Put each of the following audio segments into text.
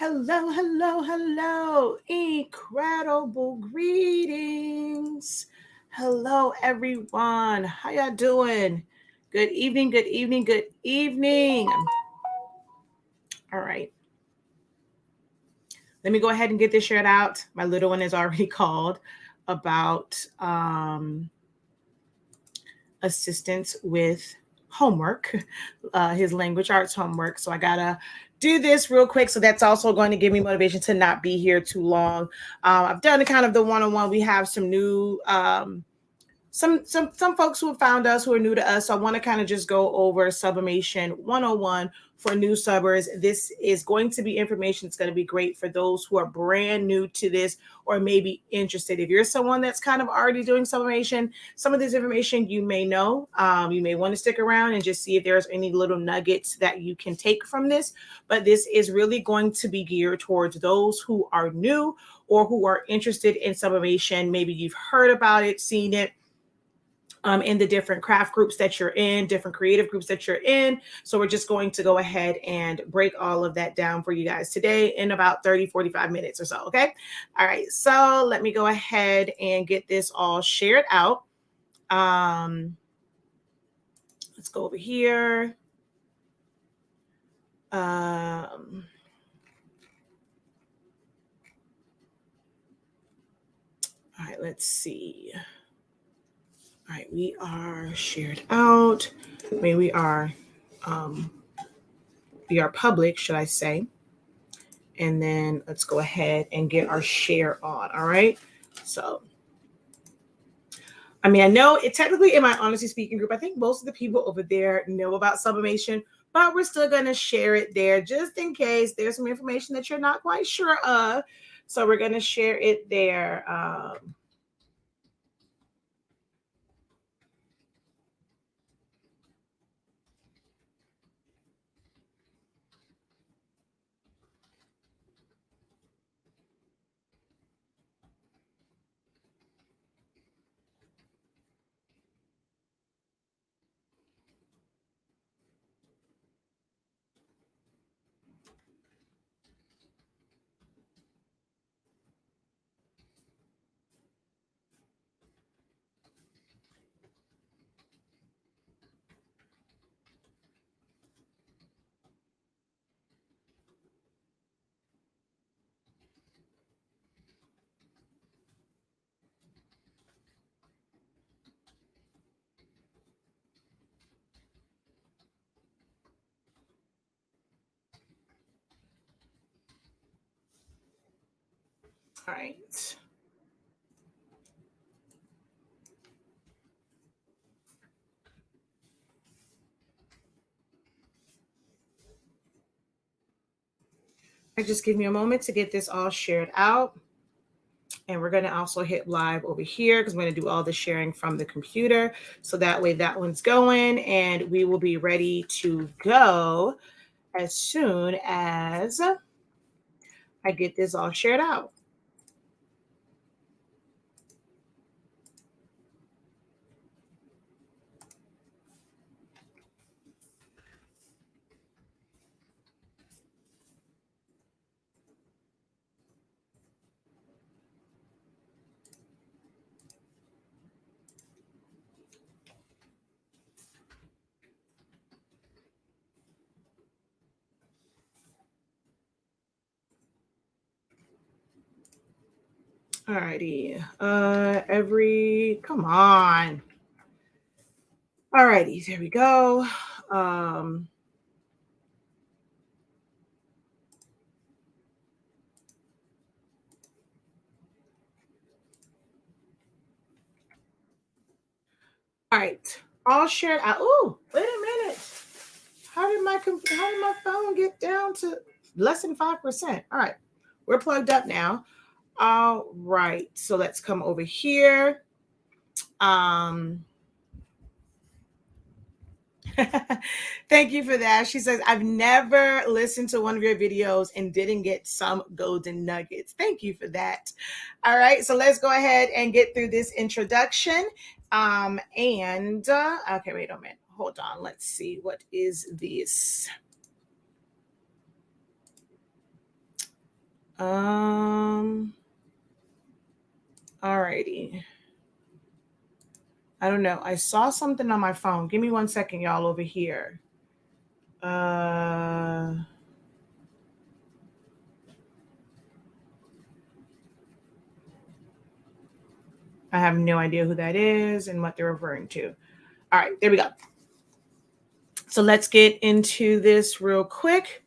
Hello, hello, hello. Incredible greetings. Hello, everyone. How y'all doing? Good evening, good evening, good evening. All right. Let me go ahead and get this shared out. My little one is already called about assistance with homework, his language arts homework. So I gotta do this real quick. So that's also going to give me motivation to not be here too long. I've done kind of the one-on-one. We have some new some folks who have found us who are new to us. So I want to kind of just go over Sublimation 101 for new subbers. This is going to be information that's going to be great for those who are brand new to this or maybe interested. If you're someone that's kind of already doing sublimation, some of this information you may know. You may want to stick around and just see if there's any little nuggets that you can take from this. But this is really going to be geared towards those who are new or who are interested in sublimation. Maybe you've heard about it, seen it, in the different craft groups that you're in, different creative groups that you're in. So we're just going to go ahead and break all of that down for you guys today in about 30, 45 minutes or so, okay? All right, so let me go ahead and get this all shared out. Let's go over here. All right, let's see. All right, we are shared out. I mean, we are public, should I say. And then let's go ahead and get our share on. All right. So, I mean, I know it technically in my Honesty Speaking group, I think most of the people over there know about sublimation, but we're still going to share it there just in case there's some information that you're not quite sure of. So we're going to share it there. All right. Just give me a moment to get this all shared out. And we're going to also hit live over here because I'm going to do all the sharing from the computer. So that way that one's going and we will be ready to go as soon as I get this all shared out. Alrighty. Come on. Alrighty, there we go. All right, all shared out. Oh, wait a minute. How did my phone get down to less than 5%? All right, we're plugged up now. All right, so let's come over here. Thank you for that. She says, I've never listened to one of your videos and didn't get some golden nuggets. Thank you for that. All right, so let's go ahead and get through this introduction. Okay, wait a minute. Hold on. Let's see. What is this? Alrighty. I don't know. I saw something on my phone. Give me 1 second, y'all, over here. I have no idea who that is and what they're referring to. All right, there we go. So let's get into this real quick.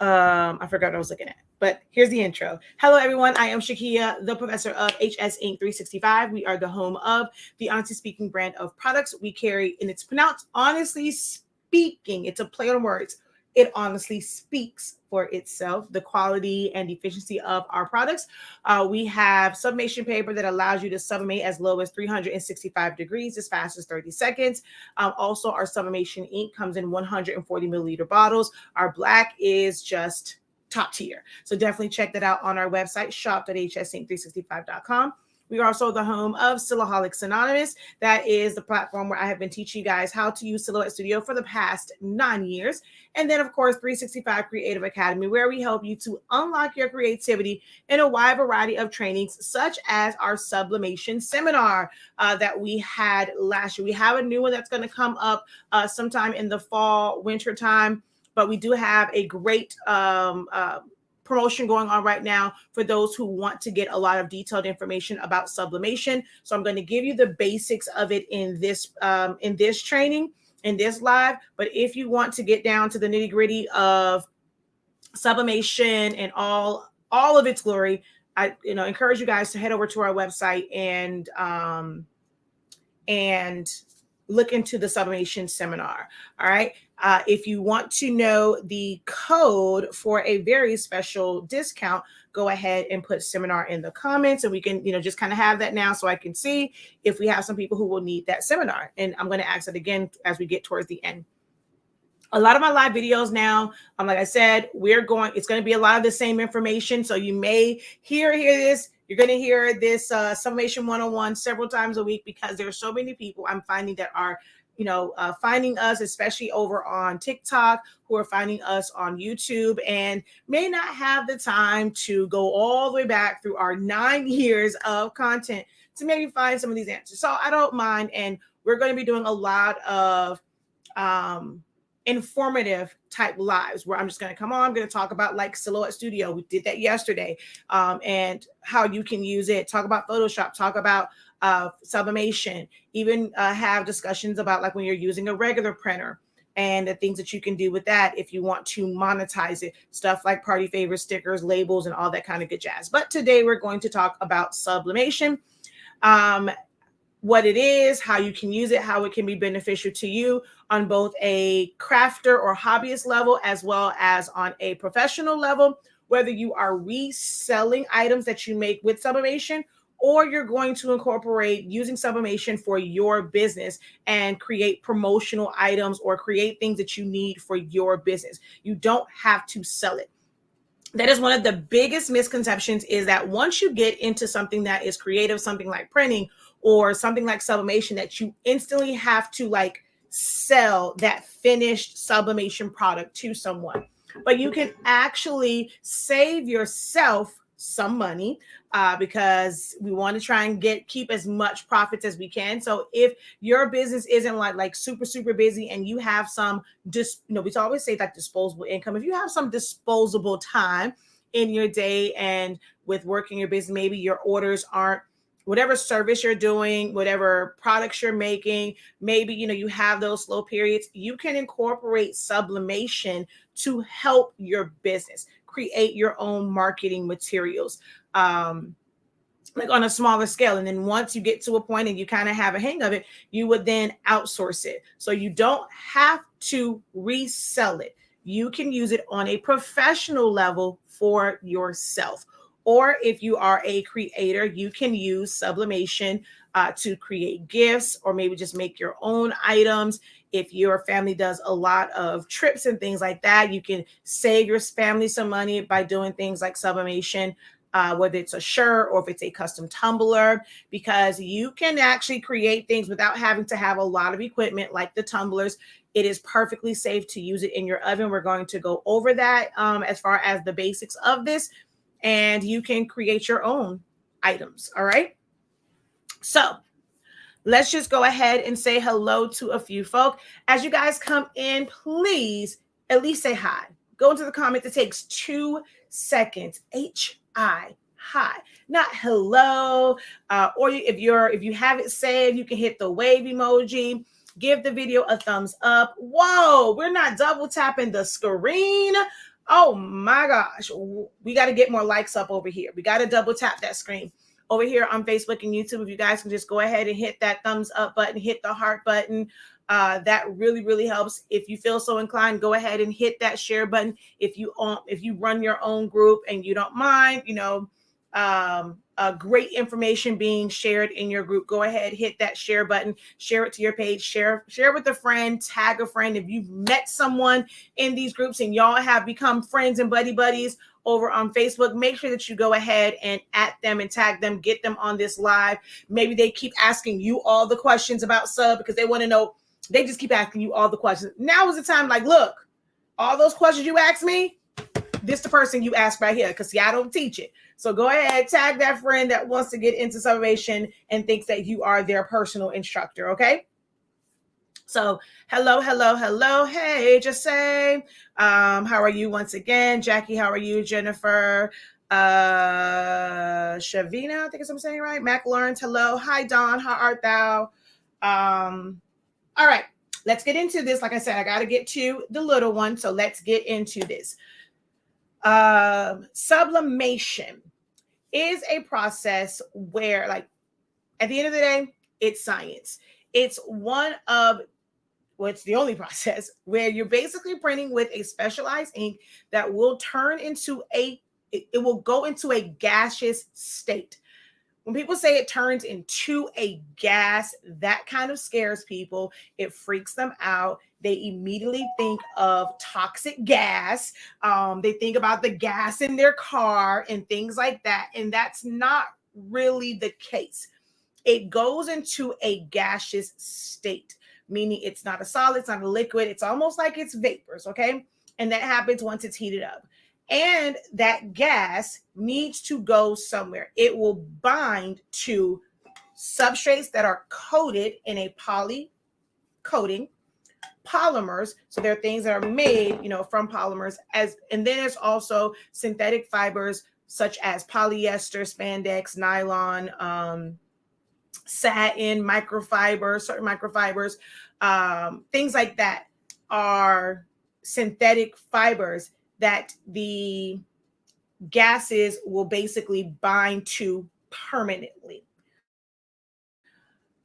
I forgot what I was looking at, but here's the intro. Hello, everyone. I am Shakia, the professor of HSINK365. We are the home of the honestly speaking brand of products we carry, and it's pronounced honestly speaking. It's a play on words. It honestly speaks for itself, the quality and efficiency of our products. We have sublimation paper that allows you to sublimate as low as 365 degrees, as fast as 30 seconds. Also, our sublimation ink comes in 140 milliliter bottles. Our black is just top tier. So definitely check that out on our website, shop.hsink365.com. We are also the home of Silaholics Anonymous. That is the platform where I have been teaching you guys how to use Silhouette Studio for the past 9 years. And then, of course, 365 Creative Academy, where we help you to unlock your creativity in a wide variety of trainings, such as our Sublimation seminar that we had last year. We have a new one that's going to come up sometime in the fall, winter time. But we do have a great promotion going on right now for those who want to get a lot of detailed information about sublimation. So I'm going to give you the basics of it in this training, in this live. But if you want to get down to the nitty gritty of sublimation and all of its glory, I encourage you guys to head over to our website and look into the sublimation seminar. All right. If you want to know the code for a very special discount, go ahead and put seminar in the comments, and we can, just kind of have that now so I can see if we have some people who will need that seminar. And I'm going to ask it again as we get towards the end. A lot of my live videos now, like I said, it's going to be a lot of the same information. So you may hear this. You're going to hear this Sublimation 101 several times a week, because there are so many people I'm finding that are, finding us, especially over on TikTok, who are finding us on YouTube and may not have the time to go all the way back through our 9 years of content to maybe find some of these answers. So I don't mind. And we're going to be doing a lot of informative type lives where I'm just going to come on. I'm going to talk about like Silhouette Studio. We did that yesterday, and how you can use it. Talk about Photoshop. Talk about sublimation. Even have discussions about like when you're using a regular printer and the things that you can do with that if you want to monetize it. Stuff like party favor stickers, labels, and all that kind of good jazz. But today we're going to talk about sublimation. What it is, how you can use it, how it can be beneficial to you on both a crafter or hobbyist level, as well as on a professional level, whether you are reselling items that you make with sublimation, or you're going to incorporate using sublimation for your business and create promotional items or create things that you need for your business. You don't have to sell it. That is one of the biggest misconceptions, is that once you get into something that is creative, something like printing or something like sublimation, that you instantly have to like sell that finished sublimation product to someone. But you can actually save yourself some money because we want to try and keep as much profits as we can. So if your business isn't like super busy, and you have some we always say like disposable income, if you have some disposable time in your day and with working your business, maybe your orders aren't, whatever service you're doing, whatever products you're making, maybe, you have those slow periods, you can incorporate sublimation to help your business create your own marketing materials, like on a smaller scale. And then once you get to a point and you kind of have a hang of it, you would then outsource it. So you don't have to resell it. You can use it on a professional level for yourself. Or if you are a creator, you can use sublimation to create gifts, or maybe just make your own items. If your family does a lot of trips and things like that, you can save your family some money by doing things like sublimation, whether it's a shirt or if it's a custom tumbler, because you can actually create things without having to have a lot of equipment like the tumblers. It is perfectly safe to use it in your oven. We're going to go over that as far as the basics of this. and you can create your own items. All right. So let's just go ahead and say hello to a few folk. As you guys come in, please at least say hi. Go into the comments. It takes 2 seconds. Hi. Hi, not hello. Or if you have it saved, you can hit the wave emoji. Give the video a thumbs up. Whoa, we're not double tapping the screen. Oh my gosh, we got to get more likes up over here. We got to double tap that screen over here on Facebook and YouTube. If you guys can just go ahead and hit that thumbs up button, hit the heart button. That really helps. If you feel so inclined, go ahead and hit that share button. If you run your own group and you don't mind, great information being shared in your group, go ahead, hit that share button, share it to your page, share with a friend, tag a friend. If you've met someone in these groups and y'all have become friends and buddies over on Facebook, make sure that you go ahead and at them and tag them, get them on this live. Maybe they keep asking you all the questions about sub because they want to know. They just keep asking you all the questions. Now is the time, like, look, all those questions you asked me, this the person you ask right here, because see, I don't teach it. So go ahead, tag that friend that wants to get into sublimation and thinks that you are their personal instructor, okay? So hello. Hey, just say, how are you once again? Jackie, how are you? Jennifer, Shavina, I think I'm saying right. Mac Lawrence, hello. Hi, Dawn, how art thou? All right, let's get into this. Like I said, I got to get to the little one. So let's get into this. Sublimation is a process where, like, at the end of the day, it's science. It's it's the only process where you're basically printing with a specialized ink that will turn into it will go into a gaseous state. When people say it turns into a gas, that kind of scares people. It freaks them out. They immediately think of toxic gas. They think about the gas in their car and things like that. And that's not really the case. It goes into a gaseous state, meaning it's not a solid, it's not a liquid. It's almost like it's vapors, okay? And that happens once it's heated up. And that gas needs to go somewhere. It will bind to substrates that are coated in a poly coating, polymers. So there are things that are made, from polymers, and then there's also synthetic fibers such as polyester, spandex, nylon, satin, microfibers, certain microfibers, things like that are synthetic fibers that the gases will basically bind to permanently.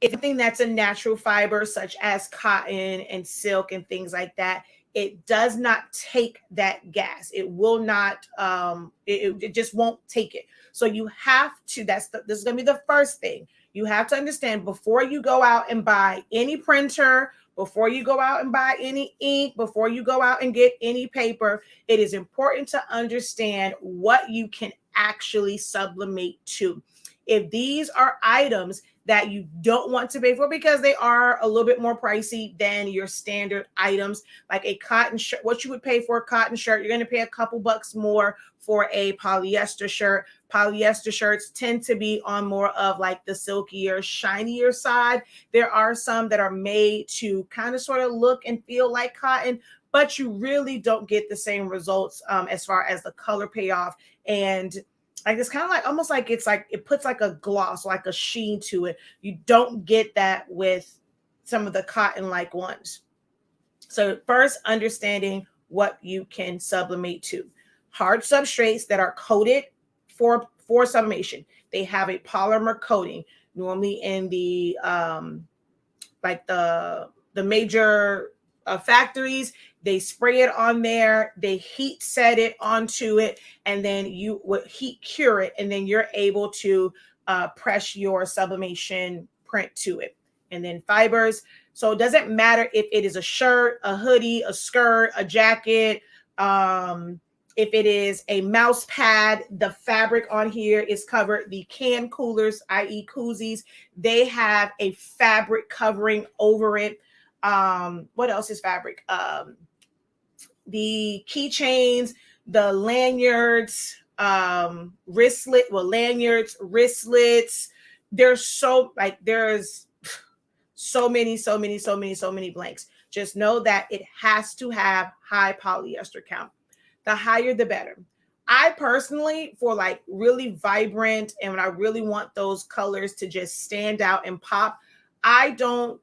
It's something that's a natural fiber, such as cotton and silk and things like that. It does not take that gas. It will not, it just won't take it. So you have to, this is going to be the first thing. You have to understand before you go out and buy any printer, before you go out and buy any ink, before you go out and get any paper, it is important to understand what you can actually sublimate to. If these are items that you don't want to pay for because they are a little bit more pricey than your standard items, like a cotton shirt, what you would pay for a cotton shirt, you're going to pay a couple bucks more for a polyester shirt. Polyester shirts tend to be on more of like the silkier, shinier side. There are some that are made to kind of sort of look and feel like cotton, but you really don't get the same results as far as the color payoff. And like, it's kind of like, almost like it's like, it puts like a gloss, like a sheen to it. You don't get that with some of the cotton-like ones. So first, understanding what you can sublimate to. Hard substrates that are coated for sublimation. They have a polymer coating, normally in the like the major factories. They spray it on there, they heat set it onto it, and then you would heat cure it, and then you're able to press your sublimation print to it. And then fibers. So it doesn't matter if it is a shirt, a hoodie, a skirt, a jacket, if it is a mouse pad, the fabric on here is covered. The can coolers, i.e. koozies, they have a fabric covering over it. What else is fabric? The keychains, the lanyards, wristlet, well, lanyards, wristlets. There's so many blanks. Just know that it has to have high polyester count. The higher, the better. I personally, for like really vibrant and when I really want those colors to just stand out and pop, I don't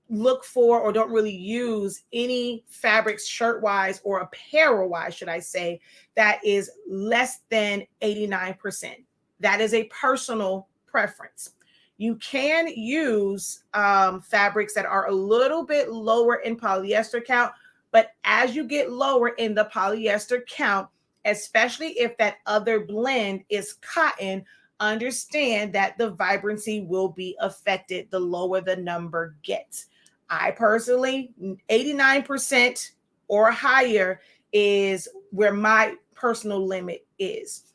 look for or don't really use any fabrics shirt wise or apparel wise, should I say, that is less than 89%. That is a personal preference. You can use fabrics that are a little bit lower in polyester count, but as you get lower in the polyester count, especially if that other blend is cotton, understand that the vibrancy will be affected the lower the number gets. I personally, 89% or higher is where my personal limit is.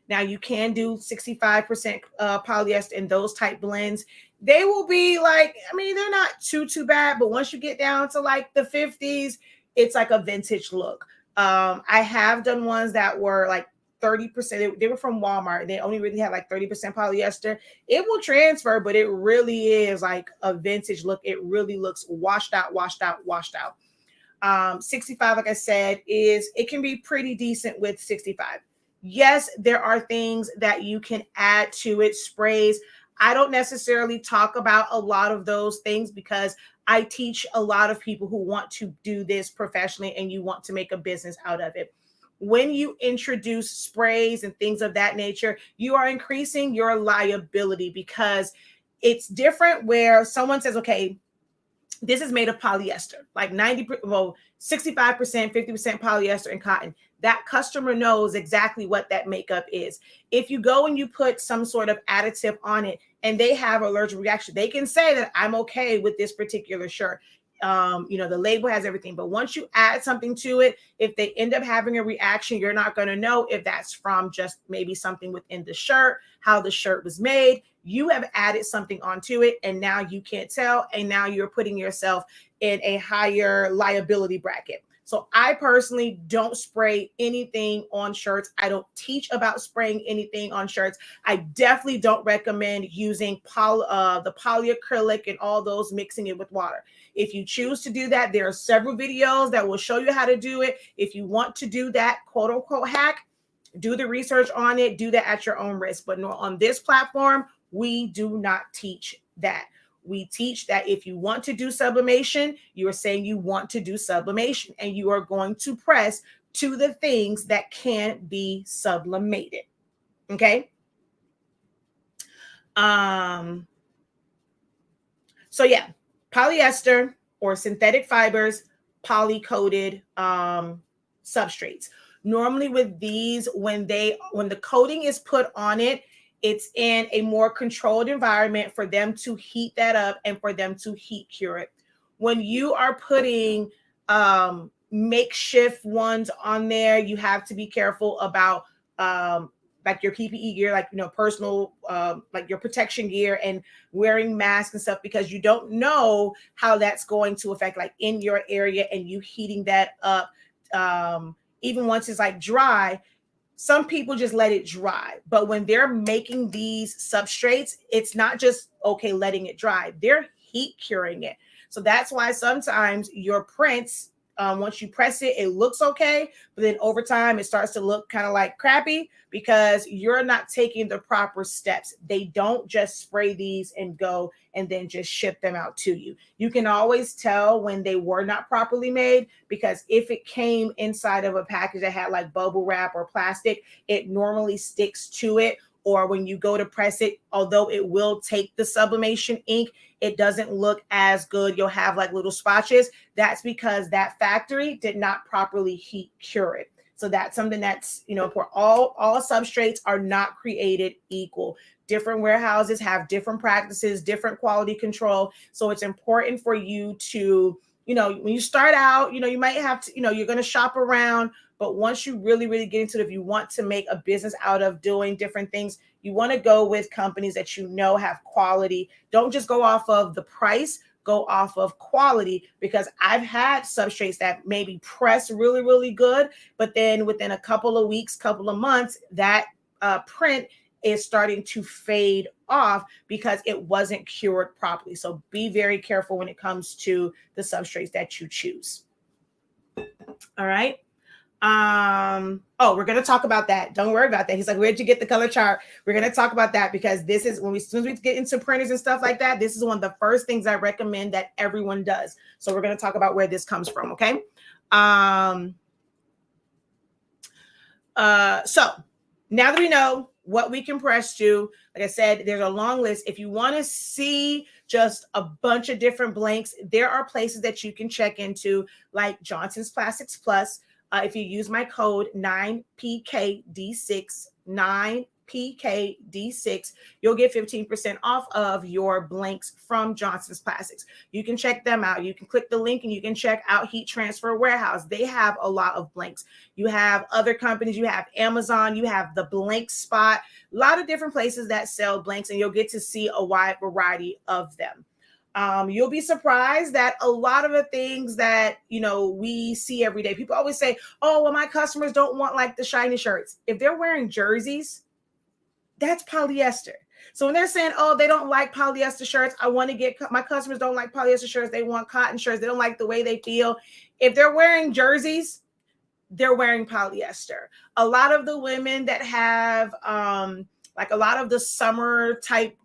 Now you can do 65% polyester in those type blends. They will be like, I mean, they're not too bad, but once you get down to like the 50s, it's like a vintage look. I have done ones that were like 30%. They were from Walmart. They only really had like 30% polyester. It will transfer, but it really is like a vintage look. It really looks washed out. 65, like I said, it can be pretty decent with 65. Yes, there are things that you can add to it, sprays. I don't necessarily talk about a lot of those things because I teach a lot of people who want to do this professionally and you want to make a business out of it. When you introduce sprays and things of that nature, you are increasing your liability because it's different where someone says, okay, this is made of polyester, like 65%, 50% polyester and cotton. That customer knows exactly what that makeup is. If you go and you put some sort of additive on it and they have an allergic reaction, they can say that I'm okay with this particular shirt. The label has everything, but once you add something to it, if they end up having a reaction, you're not going to know if that's from just maybe something within the shirt, how the shirt was made. You have added something onto it and now you can't tell. And now you're putting yourself in a higher liability bracket. So I personally don't spray anything on shirts. I don't teach about spraying anything on shirts. I definitely don't recommend using the polyacrylic and all those, mixing it with water. If you choose to do that, there are several videos that will show you how to do it. If you want to do that quote unquote hack, do the research on it, do that at your own risk. But on this platform, we do not teach that. We teach that if you want to do sublimation, you are saying you want to do sublimation and you are going to press to the things that can be sublimated. Okay. So yeah, polyester or synthetic fibers, poly-coated substrates. Normally with these, when the coating is put on it, it's in a more controlled environment for them to heat that up and for them to heat cure it. When you are putting makeshift ones on there, you have to be careful about like your PPE gear, like, personal, like your protection gear and wearing masks and stuff, because you don't know how that's going to affect like in your area and you heating that up. Even once it's like dry, some people just let it dry, but when they're making these substrates, it's not just okay letting it dry, they're heat curing it. So that's why sometimes your prints, once you press it, it looks okay, but then over time it starts to look kind of like crappy because you're not taking the proper steps. They don't just spray these and go and then just ship them out to you. You can always tell when they were not properly made, because if it came inside of a package that had like bubble wrap or plastic, it normally sticks to it. Or when you go to press it, although it will take the sublimation ink, it doesn't look as good. You'll have like little spotches. That's because that factory did not properly heat cure it. So that's something that's, for all substrates are not created equal. Different warehouses have different practices, different quality control. So it's important for you to, when you start out, you might have to, you're going to shop around. But once you really, really get into it, if you want to make a business out of doing different things, you want to go with companies that have quality. Don't just go off of the price, go off of quality, because I've had substrates that maybe press really, really good, but then within a couple of weeks, couple of months, that print is starting to fade off because it wasn't cured properly. So be very careful when it comes to the substrates that you choose. All right. Oh, we're going to talk about that. Don't worry about that. He's like, where'd you get the color chart? We're going to talk about that, because this is as soon as we get into printers and stuff like that, this is one of the first things I recommend that everyone does. So we're going to talk about where this comes from. Okay. So now that we know what we can press to, like I said, there's a long list. If you want to see just a bunch of different blanks, there are places that you can check into, like Johnson's Plastics Plus. If you use my code 9PKD6, 9PKD6, you'll get 15% off of your blanks from Johnson's Plastics. You can check them out. You can click the link and you can check out Heat Transfer Warehouse. They have a lot of blanks. You have other companies. You have Amazon. You have the Blank Spot. A lot of different places that sell blanks, and you'll get to see a wide variety of them. You'll be surprised that a lot of the things that, we see every day, people always say, oh, well, my customers don't want like the shiny shirts. If they're wearing jerseys, that's polyester. So when they're saying, oh, they don't like polyester shirts, my customers don't like polyester shirts. They want cotton shirts. They don't like the way they feel. If they're wearing jerseys, they're wearing polyester. A lot of the women that have like a lot of the summer type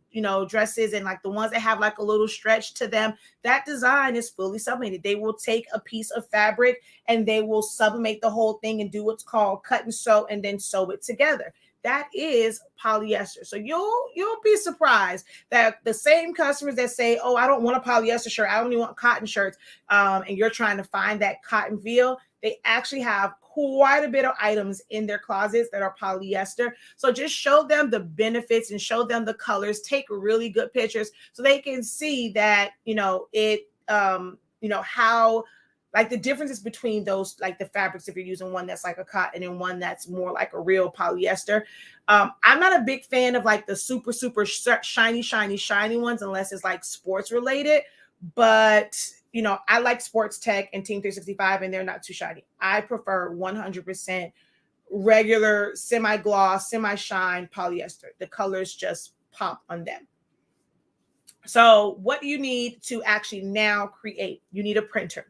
dresses, and like the ones that have like a little stretch to them, that design is fully sublimated. They will take a piece of fabric and they will sublimate the whole thing and do what's called cut and sew, and then sew it together. That is polyester. So you'll be surprised that the same customers that say, oh, I don't want a polyester shirt, I only want cotton shirts, and you're trying to find that cotton feel, they actually have quite a bit of items in their closets that are polyester. So just show them the benefits and show them the colors. Take really good pictures so they can see that, how, like the differences between those, like the fabrics, if you're using one that's like a cotton and one that's more like a real polyester. I'm not a big fan of like the super, super shiny ones, unless it's like sports related. But I like Sports Tech and Team 365, and they're not too shiny. I prefer 100% regular, semi-gloss, semi-shine polyester. The colors just pop on them. So what do you need to actually now create? You need a printer.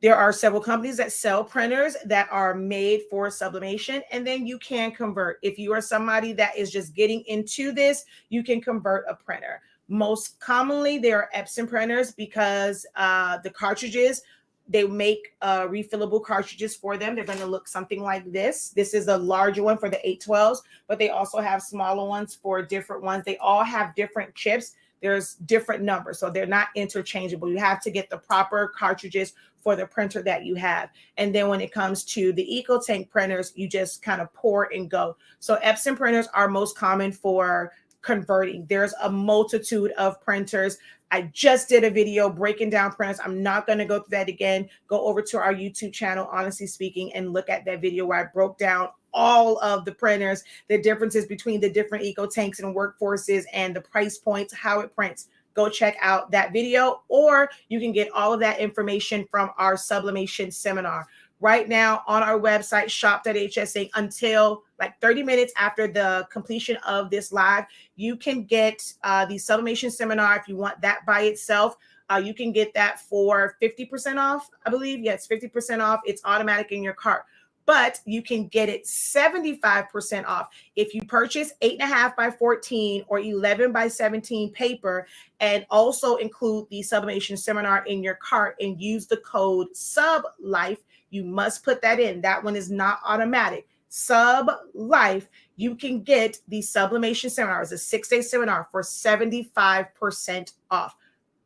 There are several companies that sell printers that are made for sublimation, and then you can convert. If you are somebody that is just getting into this, you can convert a printer. Most commonly, they are Epson printers, because the cartridges, they make refillable cartridges for them. They're going to look something like this. This is a larger one for the 812s, but they also have smaller ones for different ones. They all have different chips. There's different numbers, so they're not interchangeable. You have to get the proper cartridges for the printer that you have. And then when it comes to the EcoTank printers, you just kind of pour and go. So Epson printers are most common for converting. There's a multitude of printers. I just did a video breaking down printers. I'm not going to go through that again. Go over to our YouTube channel, Honestly Speaking, and look at that video where I broke down all of the printers, the differences between the different EcoTanks and Workforces, and the price points, how it prints. Go check out that video, or you can get all of that information from our sublimation seminar. Right now on our website, shop.hsink, until like 30 minutes after the completion of this live, you can get the sublimation seminar. If you want that by itself, you can get that for 50% off, I believe. Yes, 50% off. It's automatic in your cart. But you can get it 75% off if you purchase 8.5 by 14 or 11 by 17 paper, and also include the sublimation seminar in your cart and use the code SUBLIFE. You must put that in. That one is not automatic. SUBLIFE. You can get the sublimation seminar. It's a 6-day seminar for 75% off.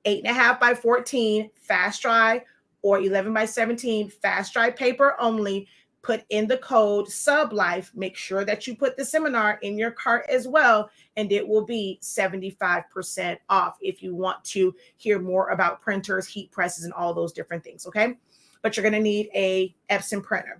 8.5 by 14 fast dry or 11 by 17 fast dry paper only. Put in the code SUBLIFE. Make sure that you put the seminar in your cart as well, and it will be 75% off if you want to hear more about printers, heat presses, and all those different things, okay? But you're going to need a Epson printer.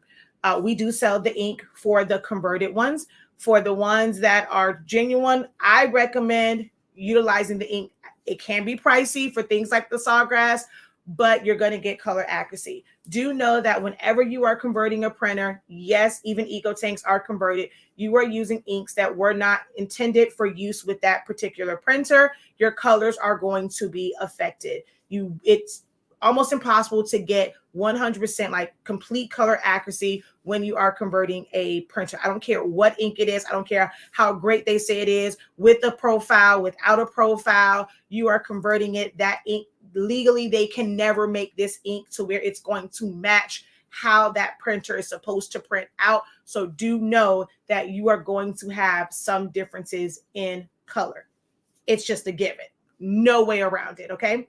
We do sell the ink for the converted ones. For the ones that are genuine, I recommend utilizing the ink It can be pricey for things like the Sawgrass, but you're going to get color accuracy. Do know that whenever you are converting a printer, yes, even eco tanks are converted. You are using inks that were not intended for use with that particular printer. Your colors are going to be affected. It's almost impossible to get 100% like complete color accuracy when you are converting a printer. I don't care what ink it is. I don't care how great they say it is, with a profile, without a profile, you are converting it. That ink, legally, they can never make this ink to where it's going to match how that printer is supposed to print out. So do know that you are going to have some differences in color. It's just a given. No way around it, okay?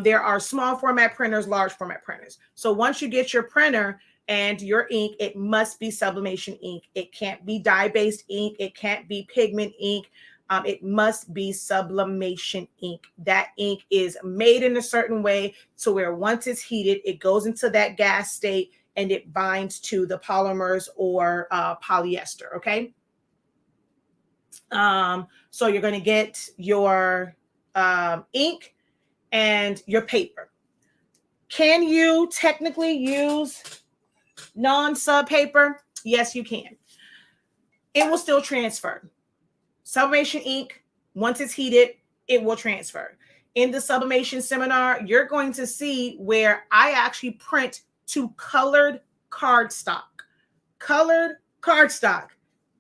There are small format printers, large format printers. So once you get your printer and your ink, it must be sublimation ink. It can't be dye-based ink. It can't be pigment ink. It must be sublimation ink. That ink is made in a certain way to where once it's heated, it goes into that gas state and it binds to the polymers or polyester, okay? So you're going to get your ink and your paper. Can you technically use non-sub paper? Yes, you can. It will still transfer. Sublimation ink, once it's heated, it will transfer. In the sublimation seminar, you're going to see where I actually print to colored cardstock,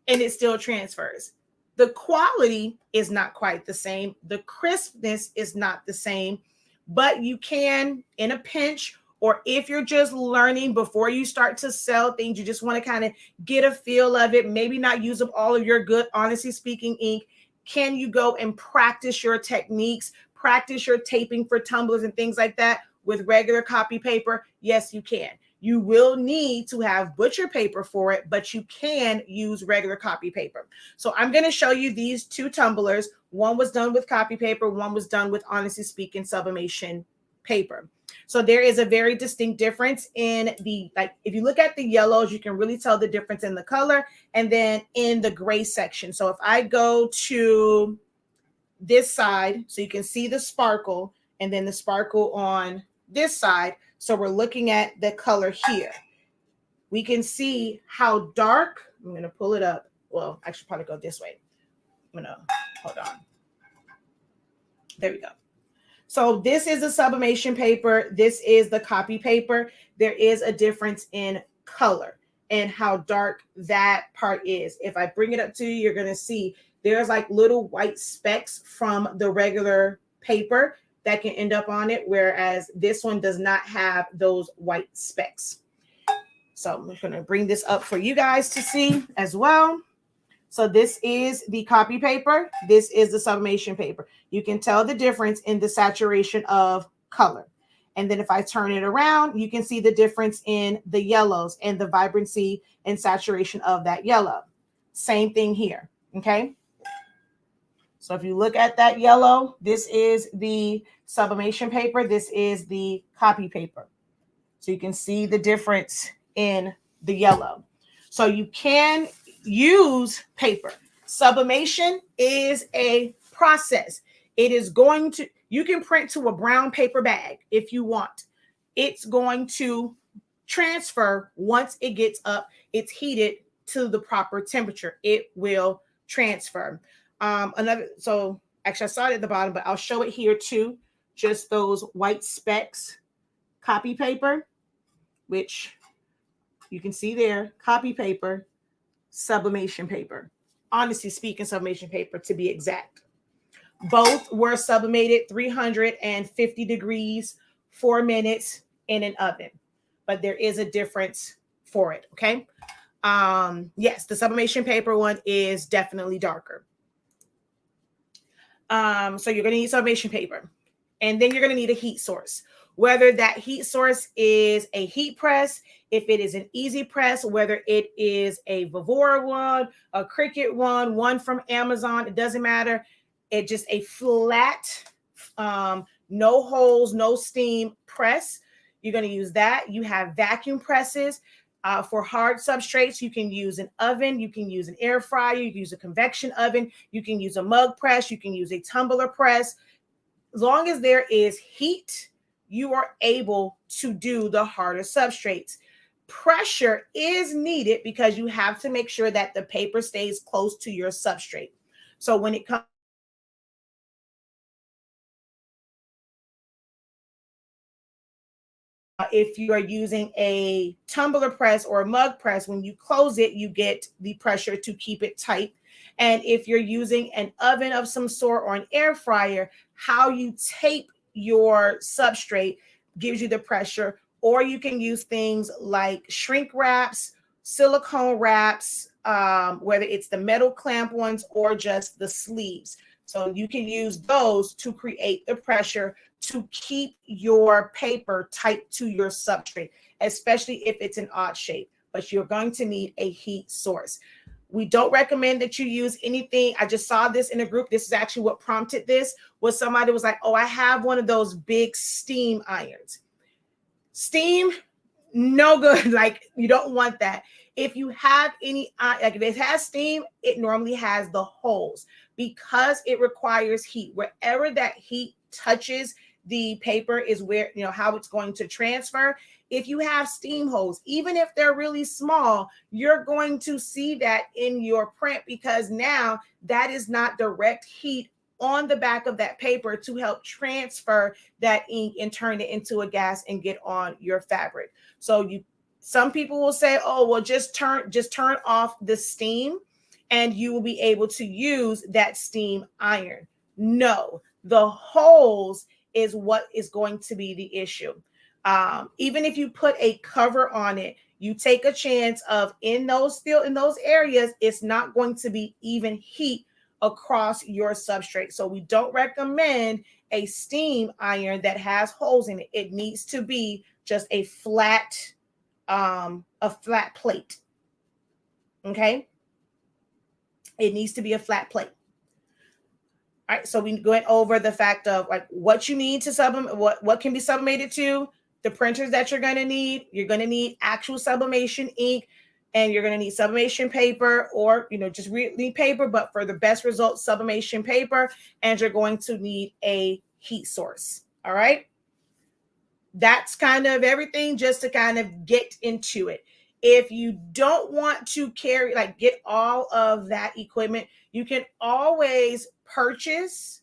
and it still transfers. The quality is not quite the same. The crispness is not the same, but you can, in a pinch, or if you're just learning before you start to sell things, you just want to kind of get a feel of it, maybe not use up all of your good, honestly speaking, ink. Can you go and practice your techniques, practice your taping for tumblers and things like that with regular copy paper? Yes, you can. You will need to have butcher paper for it, but you can use regular copy paper. So I'm going to show you these two tumblers. One was done with copy paper. One was done with, honestly speaking, sublimation paper. So there is a very distinct difference in the, like, if you look at the yellows, you can really tell the difference in the color and then in the gray section. So if I go to this side, so you can see the sparkle and then the sparkle on this side. So we're looking at the color here. We can see how dark, I'm going to pull it up. Well, I should probably go this way. I'm going to, hold on. There we go. So this is the sublimation paper. This is the copy paper. There is a difference in color and how dark that part is. If I bring it up to you, you're going to see there's like little white specks from the regular paper that can end up on it, whereas this one does not have those white specks. So I'm going to bring this up for you guys to see as well. So this is the copy paper. This is the sublimation paper. You can tell the difference in the saturation of color. And then if I turn it around, you can see the difference in the yellows and the vibrancy and saturation of that yellow. Same thing here, okay? So if you look at that yellow, this is the sublimation paper. This is the copy paper. So you can see the difference in the yellow. So you can use paper. Sublimation is a process. It is going to, you can print to a brown paper bag if you want. It's going to transfer once it gets up, it's heated to the proper temperature. It will transfer. So actually I saw it at the bottom, but I'll show it here too. Just those white specks, copy paper, which you can see there, copy paper, sublimation paper. Honestly speaking, sublimation paper to be exact. Both were sublimated 350 degrees, 4 minutes in an oven, but there is a difference for it, okay? Yes, the sublimation paper one is definitely darker. So you're going to need sublimation paper, and then you're going to need a heat source. Whether that heat source is a heat press, if it is an easy press, whether it is a Vivora one, a Cricut one from Amazon, it doesn't matter. It's just a flat, no holes, no steam press. You're going to use that. You have vacuum presses. For hard substrates, you can use an oven, you can use an air fryer, you can use a convection oven, you can use a mug press, you can use a tumbler press. as long as there is heat, you are able to do the harder substrates. Pressure is needed because you have to make sure that the paper stays close to your substrate. So when it comes, if you are using a tumbler press or a mug press, when you close it, you get the pressure to keep it tight. And if you're using an oven of some sort or an air fryer, how you tape your substrate gives you the pressure. Or you can use things like shrink wraps, silicone wraps, whether it's the metal clamp ones or just the sleeves. So you can use those to create the pressure to keep your paper tight to your substrate, especially if it's an odd shape. But you're going to need a heat source. We don't recommend that you use anything. I just saw this in a group. This is actually what prompted this, was somebody was like, oh, I have one of those big steam irons. Steam, no good. Like, you don't want that. If you have any, like if it has steam, it normally has the holes because it requires heat. Wherever that heat touches the paper is where, you know, how it's going to transfer. If you have steam holes, even if they're really small, you're going to see that in your print because now that is not direct heat on the back of that paper to help transfer that ink and turn it into a gas and get on your fabric. So some people will say, oh, well, just turn off the steam and you will be able to use that steam iron. No, the holes is what is going to be the issue. Even if you put a cover on it, you take a chance of in those areas, it's not going to be even heat across your substrate. So we don't recommend a steam iron that has holes in it. It needs to be just a flat plate. Okay. It needs to be a flat plate. All right. So we went over the fact of like what you need to sublimate, what can be sublimated to, the printers that you're going to need. You're going to need actual sublimation ink, and you're going to need sublimation paper, or, you know, just really paper, but for the best results, sublimation paper, and you're going to need a heat source. All right. That's kind of everything just to kind of get into it. If you don't want to carry, like get all of that equipment, you can always purchase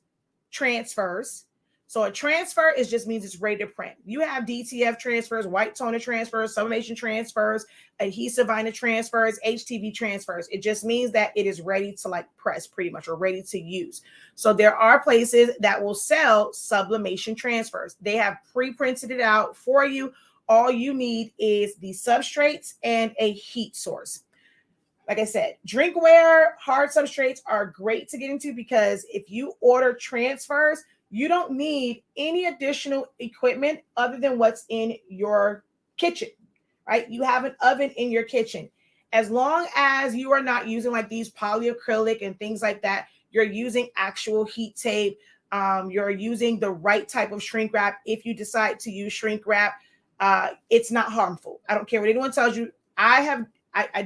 transfers. So a transfer just means it's ready to print. You have DTF transfers, white toner transfers, sublimation transfers, adhesive vinyl transfers, HTV transfers. It just means that it is ready to like press pretty much, or ready to use. So there are places that will sell sublimation transfers. They have pre-printed it out for you. All you need is the substrates and a heat source. Like I said, drinkware, hard substrates are great to get into because if you order transfers, you don't need any additional equipment other than what's in your kitchen, right? You have an oven in your kitchen. As long as you are not using like these polyacrylic and things like that, you're using actual heat tape. You're using the right type of shrink wrap. If you decide to use shrink wrap, it's not harmful. I don't care what anyone tells you.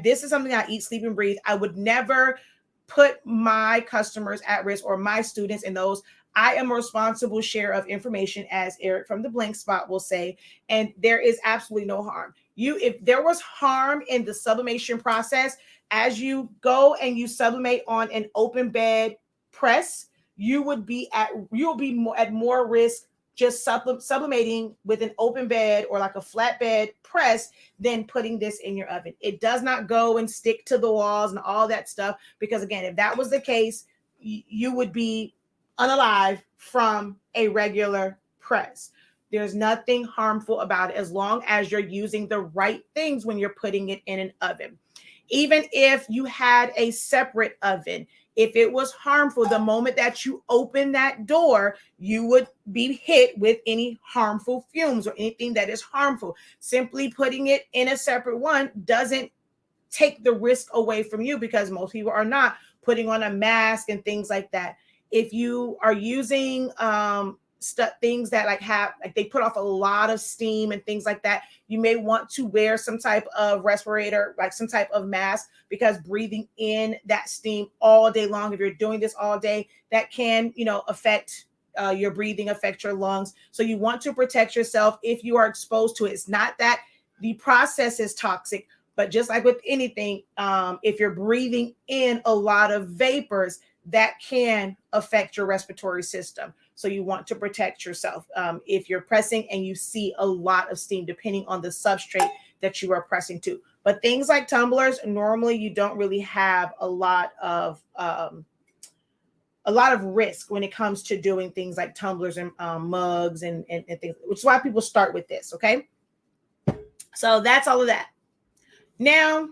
This is something I eat, sleep, and breathe. I would never put my customers at risk or my students in those. I am a responsible share of information, as Eric from the Blank Spot will say, and there is absolutely no harm. If there was harm in the sublimation process, as you go and you sublimate on an open bed press, you'll be at more risk just sublimating with an open bed or like a flatbed press than putting this in your oven. It does not go and stick to the walls and all that stuff, because again, if that was the case, you would be unalive from a regular press. There's nothing harmful about it as long as you're using the right things when you're putting it in an oven. Even if you had a separate oven, if it was harmful, the moment that you open that door, you would be hit with any harmful fumes or anything that is harmful. Simply putting it in a separate one doesn't take the risk away from you, because most people are not putting on a mask and things like that. If you are using things that they put off a lot of steam and things like that, you may want to wear some type of respirator, like some type of mask, because breathing in that steam all day long, if you're doing this all day, that can, affect your breathing, affect your lungs. So you want to protect yourself if you are exposed to it. It's not that the process is toxic, but just like with anything, if you're breathing in a lot of vapors, that can affect your respiratory system. So you want to protect yourself if you're pressing and you see a lot of steam, depending on the substrate that you are pressing to. But things like tumblers, normally you don't really have a lot of risk when it comes to doing things like tumblers and mugs and things, which is why people start with this. Okay, so that's all of that. Now,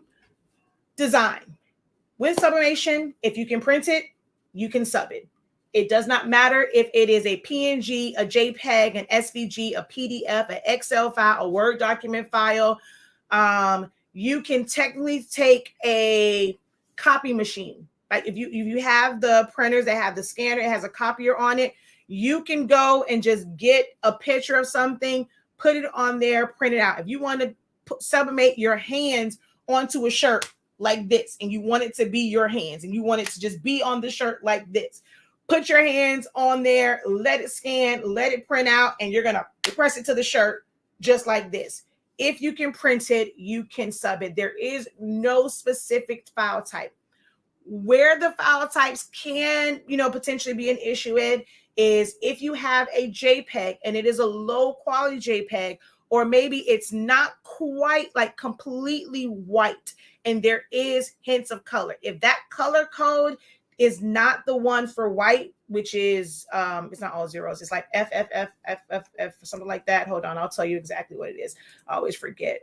design with sublimation. If you can print it, you can sub it. It does not matter if it is a PNG, a JPEG, an SVG, a PDF, an Excel file, a Word document file. You can technically take a copy machine. Like if you have the printers that have the scanner, it has a copier on it, you can go and just get a picture of something, put it on there, print it out. If you want to sublimate your hands onto a shirt like this, and you want it to be your hands, and you want it to just be on the shirt like this, put your hands on there, let it scan, let it print out, and you're going to press it to the shirt just like this. If you can print it, you can sub it. There is no specific file type. Where the file types can, potentially be an issue is if you have a JPEG and it is a low quality JPEG, or maybe it's not quite like completely white and there is hints of color. If that color code is not the one for white, which is it's not all zeros, it's like FFF, something like that. Hold on, I'll tell you exactly what it is. I always forget.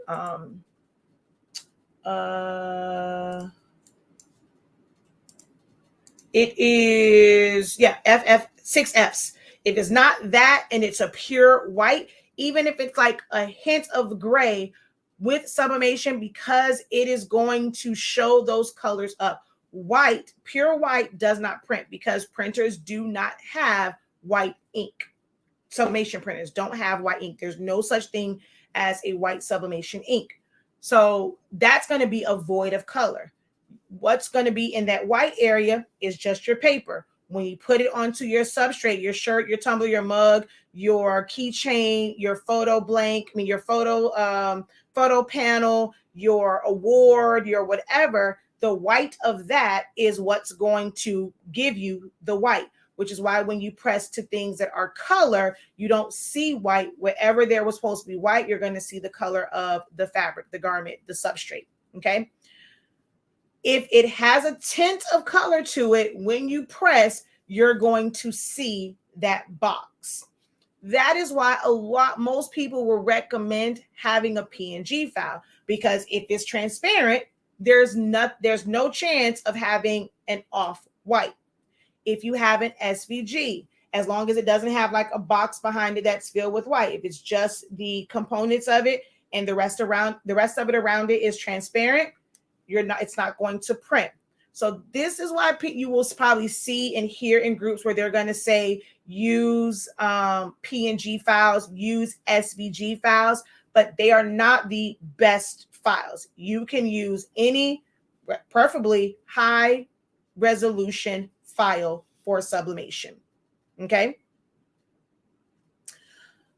It is, FF, 6 Fs. If it's not that and it's a pure white, even if it's like a hint of gray, with sublimation, because it is going to show those colors up. White, pure white does not print because printers do not have white ink. Sublimation printers don't have white ink. There's no such thing as a white sublimation ink. So that's going to be a void of color. What's going to be in that white area is just your paper. When you put it onto your substrate, your shirt, your tumbler, your mug, your keychain, your photo blank, your photo panel, your award, your whatever, the white of that is what's going to give you the white, which is why when you press to things that are color, you don't see white. Wherever there was supposed to be white, you're going to see the color of the fabric, the garment, the substrate. Okay. If it has a tint of color to it, when you press, you're going to see that box. That is why most people will recommend having a PNG file, because if it's transparent, there's no chance of having an off white. If you have an SVG, as long as it doesn't have like a box behind it that's filled with white, if it's just the components of it and the rest of it around it is transparent, it's not going to print. So this is why you will probably see and hear in groups where they're going to say use PNG files, use SVG files, but they are not the best files. You can use any, preferably high resolution file for sublimation. Okay.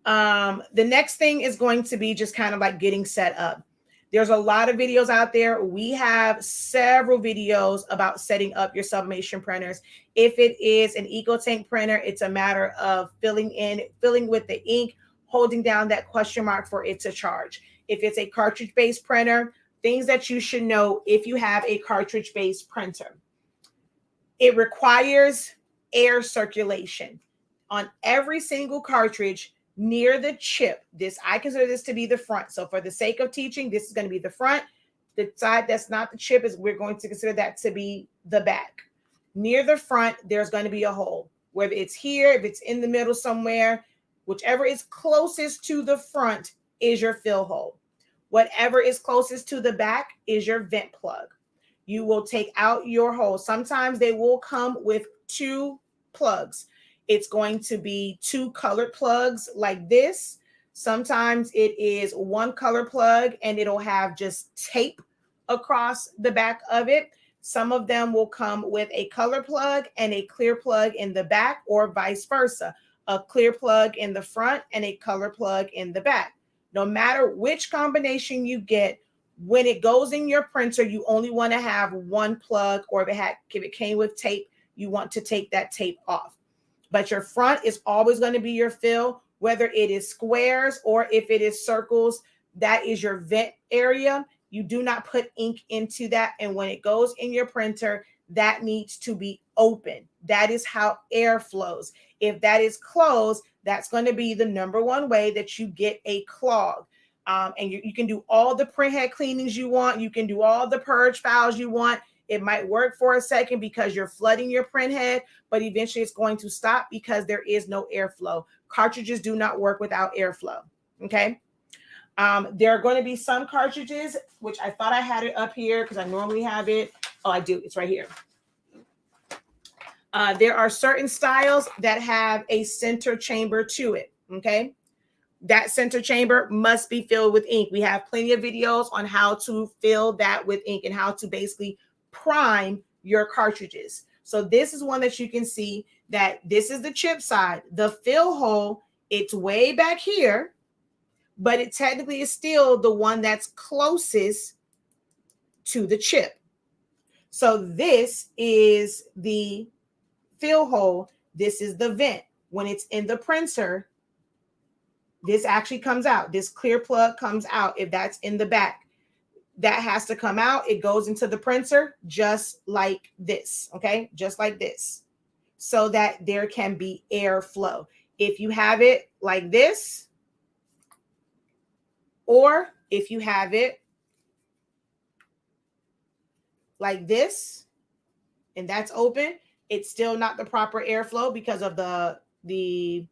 The next thing is going to be just kind of like getting set up. There's a lot of videos out there. We have several videos about setting up your sublimation printers. If it is an EcoTank printer, it's a matter of filling with the ink, holding down that question mark for it to charge. If it's a cartridge-based printer, things that you should know if you have a cartridge-based printer. It requires air circulation on every single cartridge. Near the chip, I consider this to be the front. So for the sake of teaching, this is going to be the front. The side that's not the chip we're going to consider that to be the back. Near the front, there's going to be a hole. Whether it's here, if it's in the middle somewhere, whichever is closest to the front is your fill hole. Whatever is closest to the back is your vent plug. You will take out your hole. Sometimes they will come with 2 plugs. It's going to be 2 colored plugs like this. Sometimes it is 1 color plug and it'll have just tape across the back of it. Some of them will come with a color plug and a clear plug in the back, or vice versa. a clear plug in the front and a color plug in the back. No matter which combination you get, when it goes in your printer, you only want to have one plug, or if it came with tape, you want to take that tape off. But your front is always going to be your fill, whether it is squares or if it is circles, that is your vent area. You do not put ink into that. And when it goes in your printer, that needs to be open. That is how air flows. If that is closed, that's going to be the number one way that you get a clog. And you can do all the printhead cleanings you want. You can do all the purge files you want. It might work for a second because you're flooding your printhead, but eventually it's going to stop because there is no airflow. Cartridges do not work without airflow. Okay. There are going to be some cartridges, which I thought I had it up here because I normally have it. Oh, I do. It's right here. There are certain styles that have a center chamber to it. Okay. That center chamber must be filled with ink. We have plenty of videos on how to fill that with ink and how to basically prime your cartridges. So this is one that you can see that this is the chip side. The fill hole, it's way back here, but it technically is still the one that's closest to the chip. So this is the fill hole. This is the vent. When it's in the printer, this actually comes out. This clear plug comes out if that's in the back. That has to come out. It goes into the printer just like this, okay? Just like this, so that there can be airflow. If you have it like this, or if you have it like this, and that's open, it's still not the proper airflow because of the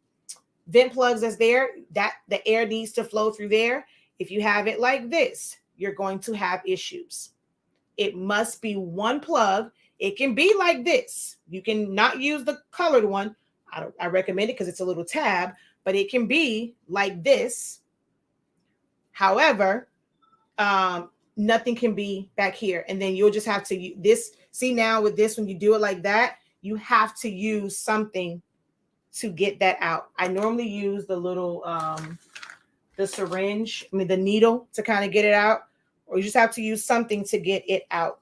vent plugs that's there, that the air needs to flow through there. If you have it like this, you're going to have issues. It must be one plug. It can be like this. You can not use the colored one. I recommend it because it's a little tab, but it can be like this. However, nothing can be back here. And then you'll just have to this. See, now with this, when you do it like that, you have to use something to get that out. I normally use the little the syringe, the needle to kind of get it out, or you just have to use something to get it out.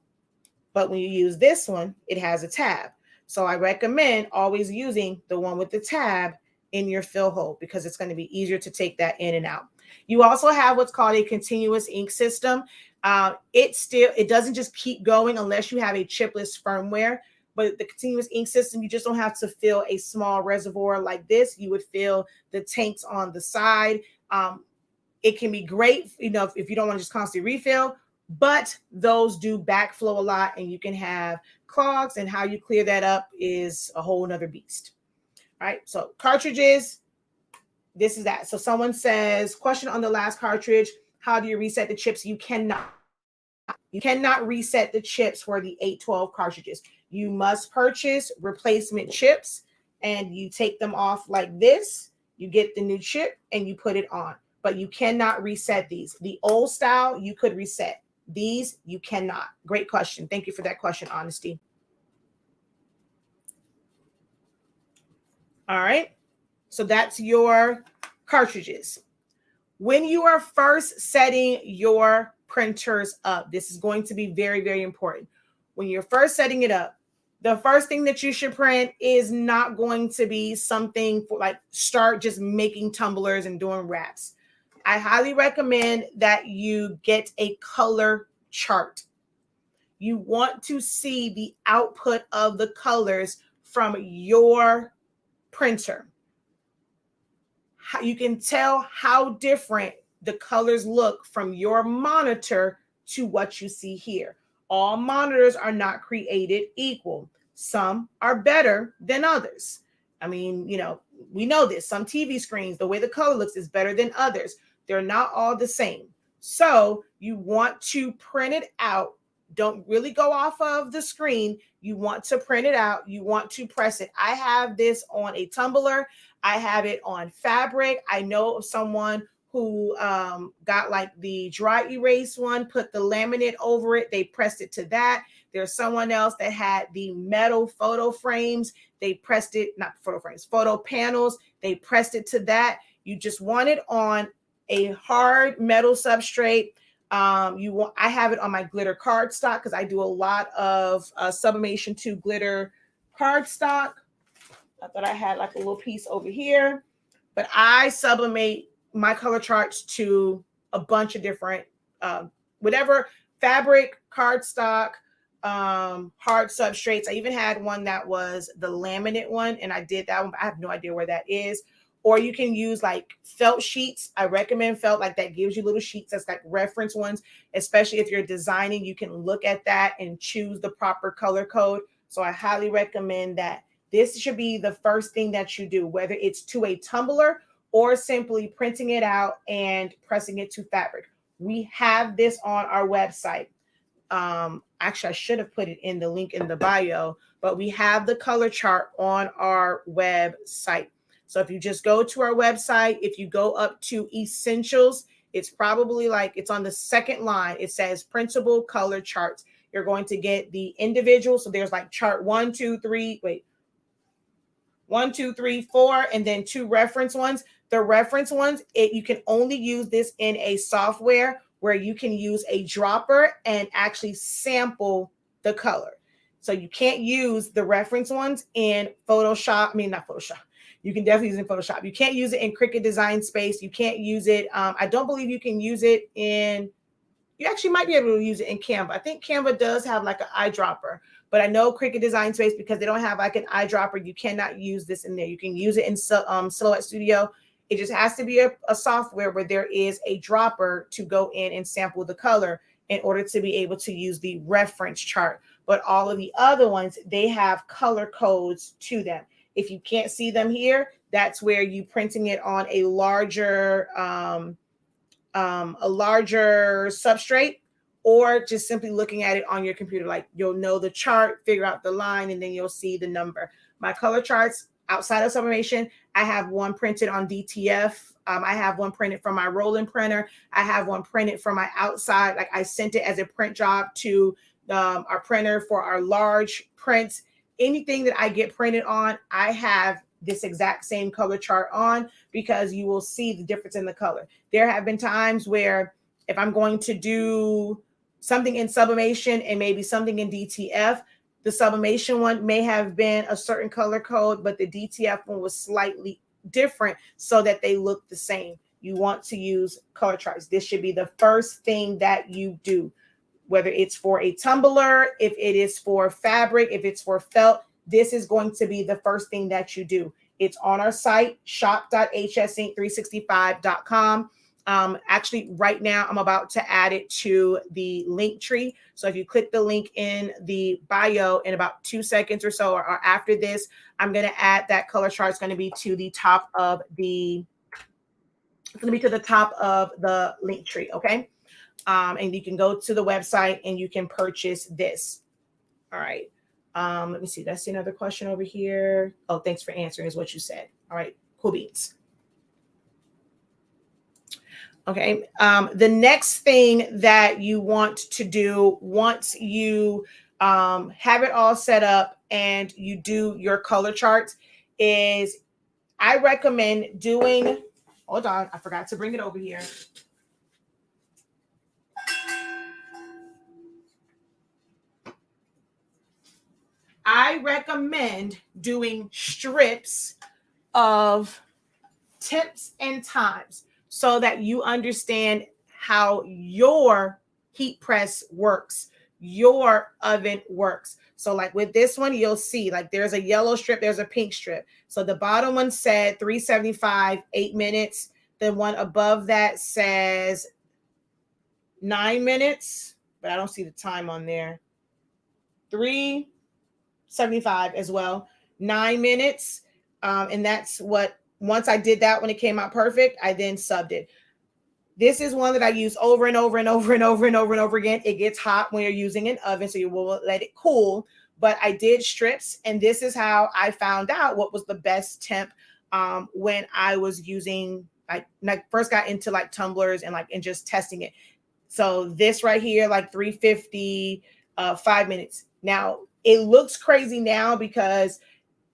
But when you use this one, it has a tab. So I recommend always using the one with the tab in your fill hole because it's going to be easier to take that in and out. You also have what's called a continuous ink system. It doesn't just keep going unless you have a chipless firmware. But the continuous ink system, you just don't have to fill a small reservoir like this. You would fill the tanks on the side. It can be great, if you don't want to just constantly refill, but those do backflow a lot and you can have clogs, and how you clear that up is a whole nother beast. All right, so cartridges, this is that. So someone says, question on the last cartridge, how do you reset the chips? You cannot reset the chips for the 812 cartridges. You must purchase replacement chips and you take them off like this. You get the new chip and you put it on, but you cannot reset these. The old style, you could reset. These, you cannot. Great question. Thank you for that question, Honesty. All right. So that's your cartridges. When you are first setting your printers up, this is going to be very, very important. When you're first setting it up, the first thing that you should print is not going to be something for like start just making tumblers and doing wraps. I highly recommend that you get a color chart. You want to see the output of the colors from your printer. You can tell how different the colors look from your monitor to what you see here. All monitors are not created equal. Some are better than others. We know this. Some TV screens, the way the color looks is better than others. They're not all the same. So you want to print it out. Don't really go off of the screen. You want to print it out. You want to press it. I have this on a tumbler. I have it on fabric. I know of someone who got like the dry erase one, put the laminate over it. They pressed it to that. There's someone else that had the metal photo frames. They pressed it, not photo frames, photo panels. They pressed it to that. You just want it on a hard metal substrate. I have it on my glitter cardstock because I do a lot of Sublimation 2 glitter cardstock. I thought I had like a little piece over here, but I sublimate my color charts to a bunch of different, whatever fabric, cardstock, hard substrates. I even had one that was the laminate one, and I did that one, but I have no idea where that is. Or you can use like felt sheets. I recommend felt, like that gives you little sheets that's like reference ones, especially if you're designing. You can look at that and choose the proper color code. So I highly recommend that. This should be the first thing that you do, whether it's to a tumbler or simply printing it out and pressing it to fabric. We have this on our website. Actually, I should have put it in the link in the bio, but we have the color chart on our website. So if you just go to our website, if you go up to essentials, it's probably like it's on the second line. It says printable color charts. You're going to get the individual. So there's like chart 1, 2, 3. Wait. 1, 2, 3, 4, and then 2 reference ones. The reference ones, you can only use this in a software where you can use a dropper and actually sample the color. So you can't use the reference ones in Photoshop. I mean, not Photoshop. You can definitely use it in Photoshop. You can't use it in Cricut Design Space. You can't use it. I don't believe you can use it in, you actually might be able to use it in Canva. I think Canva does have like an eyedropper, but I know Cricut Design Space, because they don't have like an eyedropper, you cannot use this in there. You can use it in Silhouette Studio. It just has to be a software where there is a dropper to go in and sample the color in order to be able to use the reference chart. But all of the other ones, they have color codes to them. If you can't see them here, that's where you printing it on a larger substrate, or just simply looking at it on your computer. Like, you'll know the chart, figure out the line, and then you'll see the number. My color charts outside of Sublimation, I have one printed on DTF. I have one printed from my rolling printer. I have one printed from my outside. Like, I sent it as a print job to our printer for our large prints. Anything that I get printed on, I have this exact same color chart on, because you will see the difference in the color. There have been times where if I'm going to do something in Sublimation and maybe something in DTF, the Sublimation one may have been a certain color code, but the DTF one was slightly different so that they look the same. You want to use color charts. This should be the first thing that you do, whether it's for a tumbler, if it is for fabric, if it's for felt. This is going to be the first thing that you do. It's on our site, shop.hsink365.com. Actually, right now, I'm about to add it to the Linktree. So if you click the link in the bio in about 2 seconds or so, or after this, I'm going to add that color chart. It's going to be to the top of the, Linktree, okay? And you can go to the website and you can purchase this. All right. Let me see. Did I see another question over here? Oh, thanks for answering is what you said. All right. Cool beans. Okay. The next thing that you want to do once you have it all set up and you do your color charts is, I recommend doing, hold on, I forgot to bring it over here. I recommend doing strips of temps and times so that you understand how your heat press works, your oven works. So like with this one, you'll see like there's a yellow strip, there's a pink strip. So the bottom one said 375, 8 minutes. The one above that says 9 minutes, but I don't see the time on there. 375 as well, 9 minutes. And that's what, once I did that, when it came out perfect, I then subbed it. This is one that I use over and over and over and over and over and over again. It gets hot when you're using an oven, so you will let it cool. But I did strips, and this is how I found out what was the best temp when I was using first got into like tumblers and just testing it. So this right here, like 350, 5 minutes. Now it looks crazy now because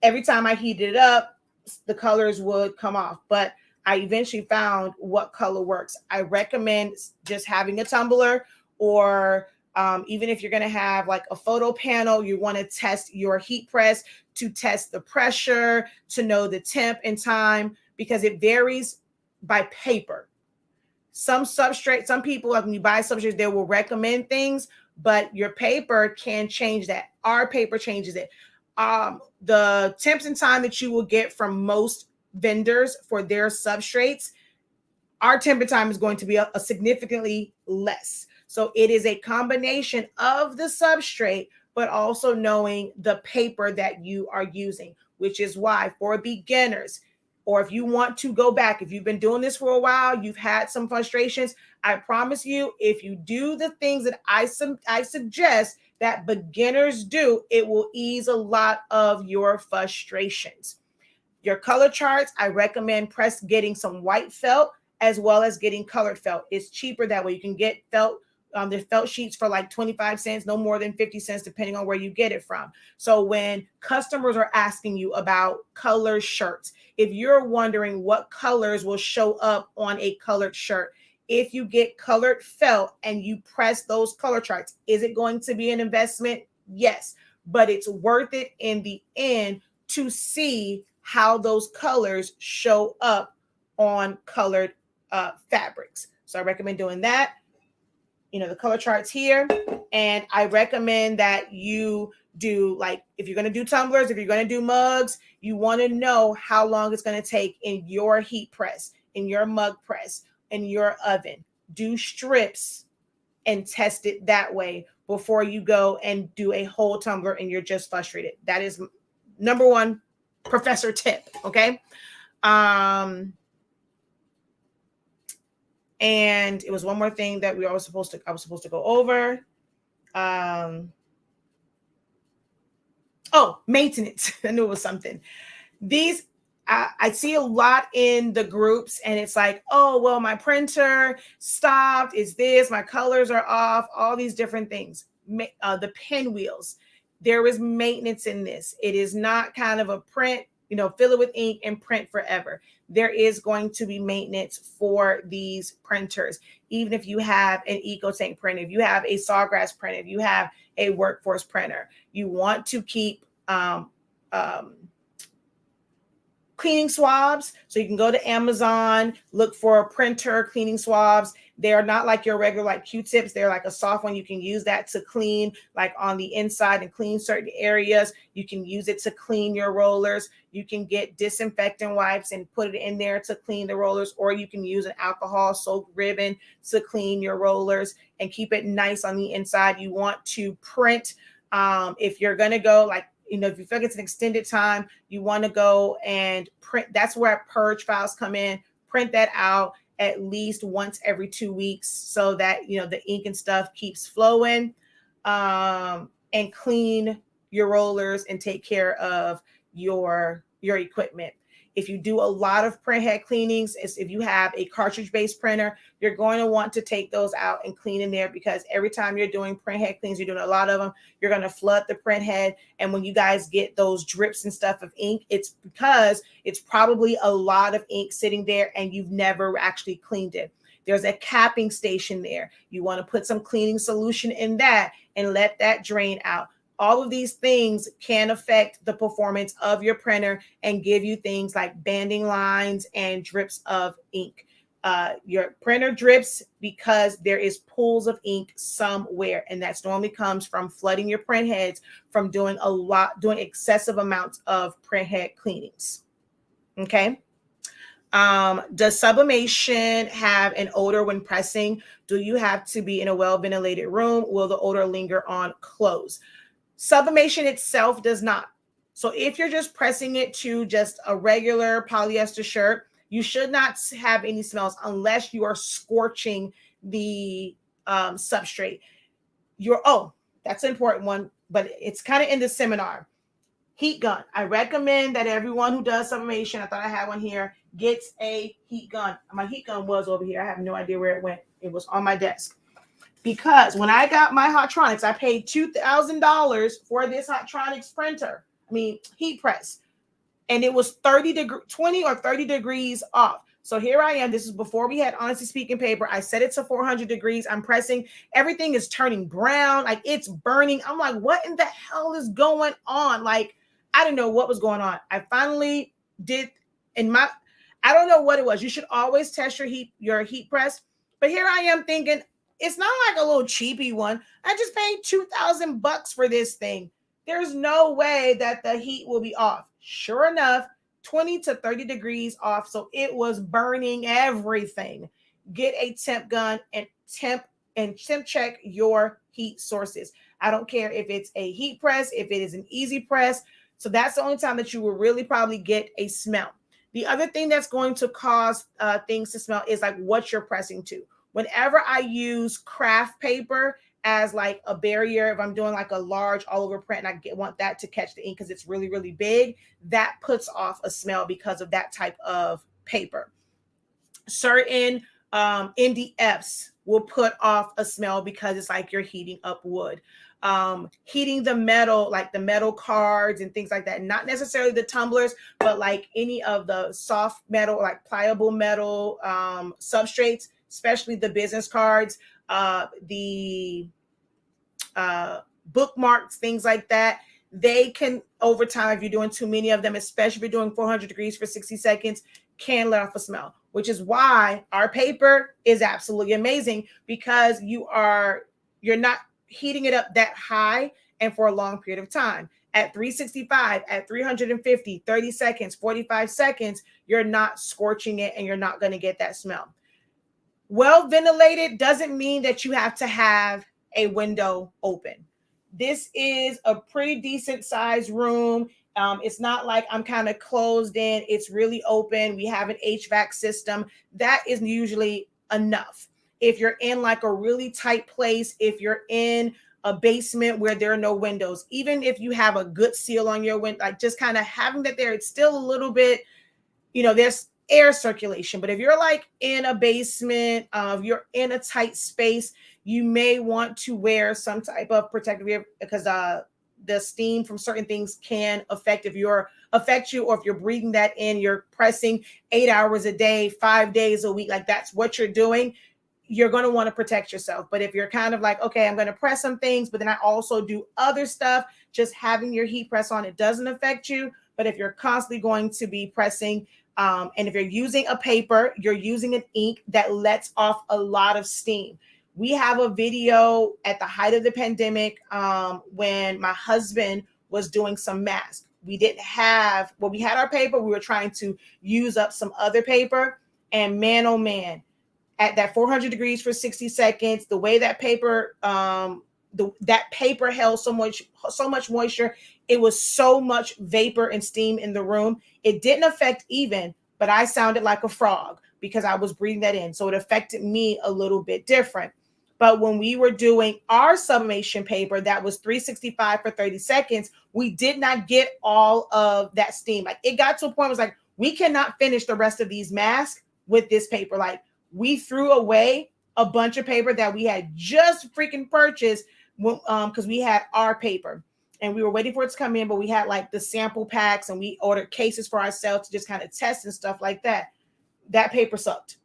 every time I heated it up, the colors would come off. But I eventually found what color works. I recommend just having a tumbler, or even if you're going to have like a photo panel, you want to test your heat press to test the pressure, to know the temp and time, because it varies by paper. Some people, like when you buy substrates, they will recommend things, but your paper can change that. Our paper changes it. The temps and time that you will get from most vendors for their substrates, our temp and time is going to be a significantly less. So it is a combination of the substrate, but also knowing the paper that you are using, which is why for beginners, or if you want to go back, if you've been doing this for a while, you've had some frustrations, I promise you, if you do the things that I suggest that beginners do, it will ease a lot of your frustrations. Your color charts, I recommend getting some white felt as well as getting colored felt. It's cheaper that way. You can get felt. There's felt sheets for like 25 cents, no more than 50 cents, depending on where you get it from. So when customers are asking you about color shirts, if you're wondering what colors will show up on a colored shirt, if you get colored felt and you press those color charts, is it going to be an investment? Yes, but it's worth it in the end to see how those colors show up on colored fabrics. So I recommend doing that. The color charts here. And I recommend that you do, like, if you're going to do tumblers, if you're going to do mugs, you want to know how long it's going to take in your heat press, in your mug press, in your oven. Do strips and test it that way before you go and do a whole tumbler and you're just frustrated. That is number one professor tip. Okay. And it was one more thing that I was supposed to go over. Maintenance. I knew it was something. These, I see a lot in the groups, and it's like, oh, well, my printer stopped. Is this, my colors are off, all these different things. The pinwheels, there is maintenance in this. It is not kind of a print, fill it with ink and print forever. There is going to be maintenance for these printers. Even if you have an EcoTank printer, if you have a Sawgrass printer, if you have a Workforce printer, you want to keep cleaning swabs. So you can go to Amazon, look for a printer cleaning swabs. They're not like your regular like Q-tips. They're like a soft one. You can use that to clean like on the inside and clean certain areas. You can use it to clean your rollers. You can get disinfectant wipes and put it in there to clean the rollers, or you can use an alcohol soaked ribbon to clean your rollers and keep it nice on the inside. You want to print if you're going to go like, if you feel like it's an extended time, you want to go and print. That's where purge files come in. Print that out at least once every 2 weeks so that, the ink and stuff keeps flowing, and clean your rollers and take care of your equipment. If you do a lot of print head cleanings, if you have a cartridge-based printer, you're going to want to take those out and clean in there, because every time you're doing print head cleans, you're doing a lot of them, you're going to flood the print head. And when you guys get those drips and stuff of ink, it's because it's probably a lot of ink sitting there and you've never actually cleaned it. There's a capping station there. You want to put some cleaning solution in that and let that drain out. All of these things can affect the performance of your printer and give you things like banding lines and drips of ink. Your printer drips because there is pools of ink somewhere, and that's normally comes from flooding your print heads from doing excessive amounts of print head cleanings. Okay. Does sublimation have an odor when pressing? Do you have to be in a well-ventilated room? Will the odor linger on clothes? Sublimation itself does not. So if you're just pressing it to just a regular polyester shirt, you should not have any smells unless you are scorching the substrate. That's an important one, but it's kind of in the seminar. Heat gun. I recommend that everyone who does sublimation, I thought I had one here, gets a heat gun. My heat gun was over here. I have no idea where it went. It was on my desk. Because when I got my Hotronics, I paid $2,000 for this Hotronics printer. I mean, heat press. And it was 20 or 30 degrees off. So here I am. This is before we had Honestly Speaking paper. I set it to 400 degrees. I'm pressing. Everything is turning brown. Like it's burning. I'm like, what in the hell is going on? Like, I didn't know what was going on. I finally did I don't know what it was. You should always test your heat press. But here I am thinking, it's not like a little cheapy one. I just paid $2,000 for this thing. There's no way that the heat will be off. Sure enough, 20 to 30 degrees off. So it was burning everything. Get a temp gun and temp check your heat sources. I don't care if it's a heat press, if it is an easy press. So that's the only time that you will really probably get a smell. The other thing that's going to cause things to smell is like what you're pressing to. Whenever I use craft paper as like a barrier, if I'm doing like a large all over print and want that to catch the ink because it's really, really big, that puts off a smell because of that type of paper. Certain MDFs will put off a smell because it's like you're heating up wood. Heating the metal, like the metal cards and things like that, not necessarily the tumblers, but like any of the soft metal, like pliable metal substrates, especially the business cards, the bookmarks, things like that. They can, over time, if you're doing too many of them, especially if you're doing 400 degrees for 60 seconds, can let off a smell, which is why our paper is absolutely amazing, because you're not heating it up that high and for a long period of time. At 365, at 350, 30 seconds, 45 seconds, you're not scorching it and you're not going to get that smell. Well ventilated doesn't mean that you have to have a window open. This is a pretty decent sized room. It's not like I'm kind of closed in. It's really open. We have an HVAC system. That is usually enough. If you're in like a really tight place, if you're in a basement where there are no windows, even if you have a good seal on your window, like just kind of having that there, it's still a little bit, there's air circulation. But if you're like in a basement, if you're in a tight space, you may want to wear some type of protective gear, because the steam from certain things can affect you, or if you're breathing that in, you're pressing 8 hours a day, 5 days a week, like that's what you're doing. You're going to want to protect yourself. But if you're kind of like, okay, I'm going to press some things, but then I also do other stuff, just having your heat press on, it doesn't affect you. But if you're constantly going to be pressing, and if you're using a paper, you're using an ink that lets off a lot of steam. We have a video at the height of the pandemic when my husband was doing some masks. We didn't have, we had our paper. We were trying to use up some other paper. And man, oh man, at that 400 degrees for 60 seconds, the way that paper, that paper held so much moisture, it was so much vapor and steam in the room. It didn't affect Even, but I sounded like a frog because I was breathing that in. So it affected me a little bit different. But when we were doing our sublimation paper, that was 365 for 30 seconds, we did not get all of that steam. Like it got to a point, it was like, we cannot finish the rest of these masks with this paper. Like we threw away a bunch of paper that we had just freaking purchased because we had our paper and we were waiting for it to come in, but we had like the sample packs and we ordered cases for ourselves to just kind of test and stuff like that. That paper sucked.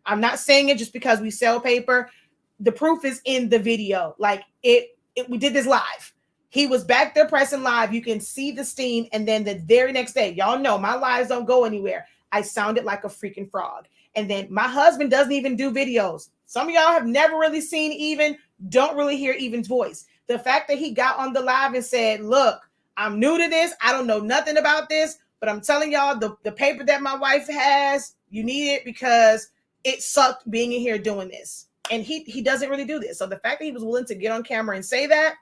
I'm not saying it just because we sell paper. The proof is in the video. Like we did this live. He was back there pressing live. You can see the steam. And then the very next day, y'all know my lives don't go anywhere. I sounded like a freaking frog. And then my husband doesn't even do videos. Some of y'all have never really seen Even, don't really hear Even's voice. The fact that he got on the live and said, look, I'm new to this. I don't know nothing about this, but I'm telling y'all the paper that my wife has, you need it because it sucked being in here doing this. And he doesn't really do this. So the fact that he was willing to get on camera and say that,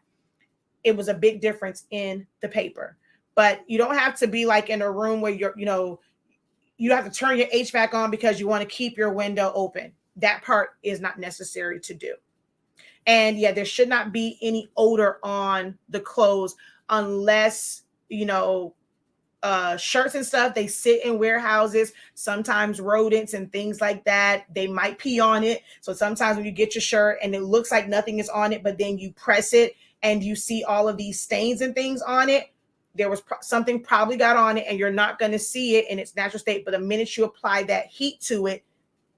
it was a big difference in the paper. But you don't have to be like in a room where you don't have to turn your HVAC on because you want to keep your window open. That part is not necessary to do. And yeah, there should not be any odor on the clothes unless, shirts and stuff, they sit in warehouses, sometimes rodents and things like that, they might pee on it. So sometimes when you get your shirt and it looks like nothing is on it, but then you press it and you see all of these stains and things on it, there was something probably got on it, and you're not going to see it in its natural state. But the minute you apply that heat to it,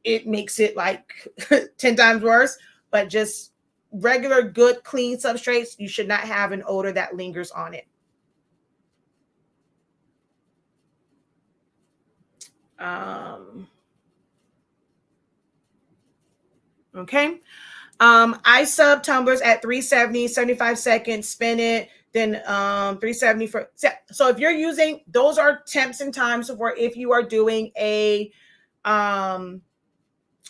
it makes it like 10 times worse. But just regular, good, clean substrates, you should not have an odor that lingers on it. Okay. I sub tumblers at 370, 75 seconds, spin it, then 370 for, so if you're using, those are temps and times for if you are doing a,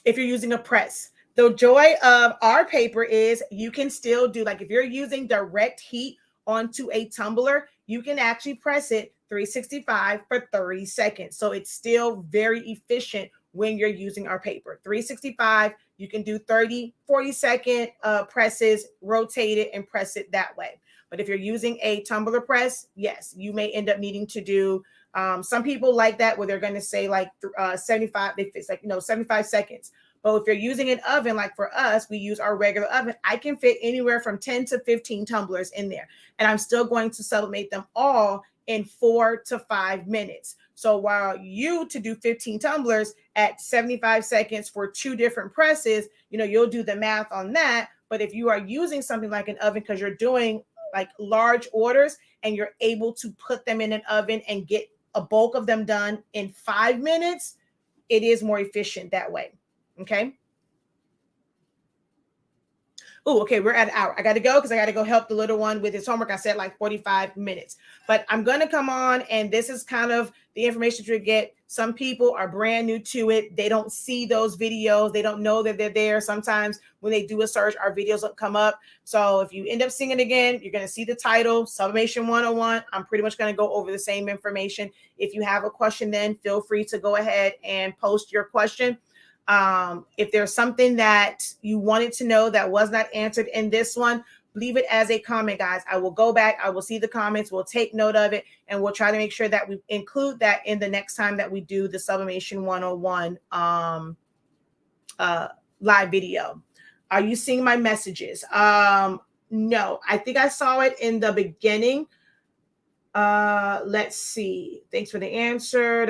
if you're using a press. The joy of our paper is you can still do, like if you're using direct heat onto a tumbler, you can actually press it 365 for 30 seconds. So it's still very efficient when you're using our paper. 365, you can do 30, 40-second presses, rotate it and press it that way. But if you're using a tumbler press, yes, you may end up needing to do, some people like that where they're going to say like 75, it's like, 75 seconds. But if you're using an oven, like for us, we use our regular oven, I can fit anywhere from 10 to 15 tumblers in there. And I'm still going to sublimate them all in 4 to 5 minutes. So while you to do 15 tumblers at 75 seconds for 2 different presses, you'll do the math on that. But if you are using something like an oven, because you're doing like large orders and you're able to put them in an oven and get a bulk of them done in 5 minutes, it is more efficient that way. Okay. Oh, okay. We're at an hour. I got to go because I got to go help the little one with his homework. I said like 45 minutes, but I'm going to come on, and this is kind of the information to get. Some people are brand new to it. They don't see those videos. They don't know that they're there. Sometimes when they do a search, our videos don't come up. So if you end up seeing it again, you're going to see the title, Sublimation 101. I'm pretty much going to go over the same information. If you have a question, then feel free to go ahead and post your question. If there's something that you wanted to know that was not answered in this one, leave it as a comment, guys. I will go back. I will see the comments. We'll take note of it, and we'll try to make sure that we include that in the next time that we do the Sublimation 101 live video. Are you seeing my messages? No, I think I saw it in the beginning. Let's see. Thanks for the answer.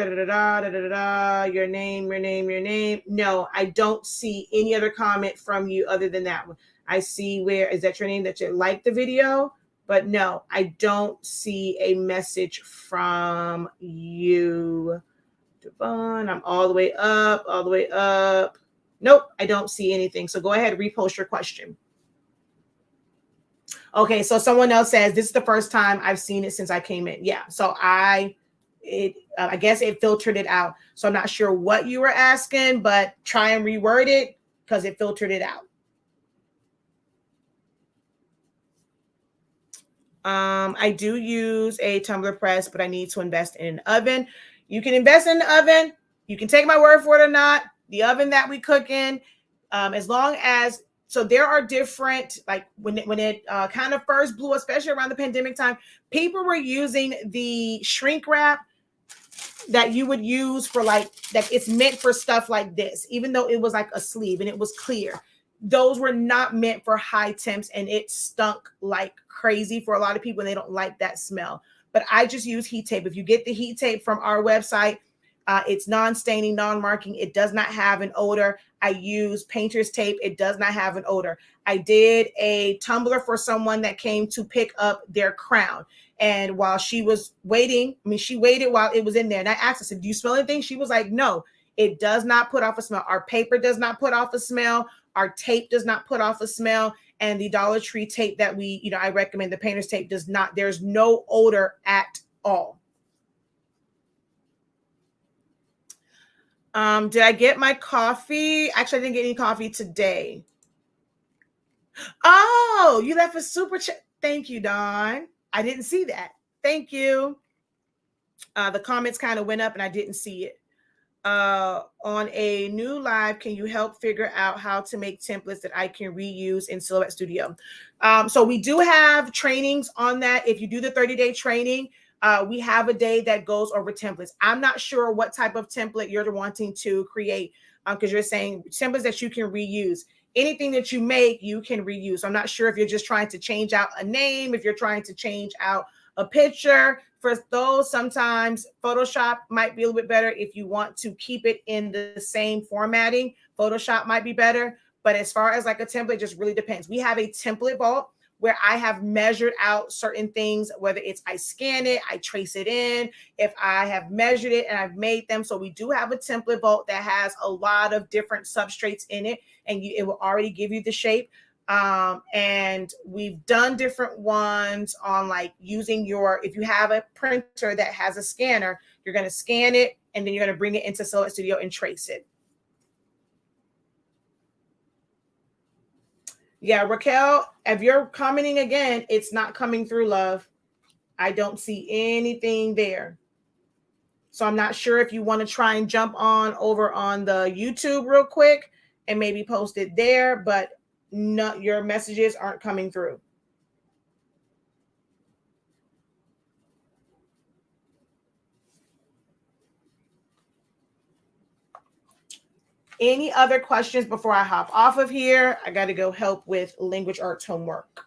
Your name. No, I don't see any other comment from you other than that one. I see where is that your name that you like the video, but no, I don't see a message from you. Devon, I'm all the way up. Nope, I don't see anything. So go ahead, repost your question. Okay, so someone else says this is the first time I've seen it since I came in. Yeah, so I guess it filtered it out. So I'm not sure what you were asking, but try and reword it because it filtered it out. I do use a tumbler press, but I need to invest in an oven. You can invest in the oven. You can take my word for it or not. The oven that we cook in, as long as, so there are different, like when it kind of first blew, especially around the pandemic time, people were using the shrink wrap that you would use for like, that it's meant for stuff like this, even though it was like a sleeve and it was clear. Those were not meant for high temps, and it stunk like crazy for a lot of people, and they don't like that smell. But I just use heat tape. If you get the heat tape from our website, it's non-staining, non-marking. It does not have an odor. I use painter's tape. It does not have an odor. I did a tumbler for someone that came to pick up their crown. And while she was waiting, she waited while it was in there. And I asked her, I said, do you smell anything? She was like, no, it does not put off a smell. Our paper does not put off a smell. Our tape does not put off a smell. And the Dollar Tree tape that we, I recommend, the painter's tape, does not, there's no odor at all. Did I get my coffee? Actually, I didn't get any coffee today. Oh, you left a super chat. Thank you, Dawn. I didn't see that. Thank you. The comments kind of went up and I didn't see it. On a new live, can you help figure out how to make templates that I can reuse in Silhouette Studio? So we do have trainings on that. If you do the 30-day training, We have a day that goes over templates. I'm not sure what type of template you're wanting to create, because you're saying templates that you can reuse. Anything that you make, you can reuse. I'm not sure if you're just trying to change out a name, if you're trying to change out a picture. For those, sometimes Photoshop might be a little bit better. If you want to keep it in the same formatting, Photoshop might be better. But as far as like a template, just really depends. We have a template vault where I have measured out certain things, whether it's I scan it, I trace it in, if I have measured it and I've made them. So we do have a template vault that has a lot of different substrates in it, and it will already give you the shape. And we've done different ones on like using if you have a printer that has a scanner, you're going to scan it and then you're going to bring it into Silhouette Studio and trace it. Yeah, Raquel, if you're commenting again, it's not coming through, love. I don't see anything there. So I'm not sure if you want to try and jump on over on the YouTube real quick and maybe post it there, but no, your messages aren't coming through. Any other questions before I hop off of here? I got to go help with language arts homework.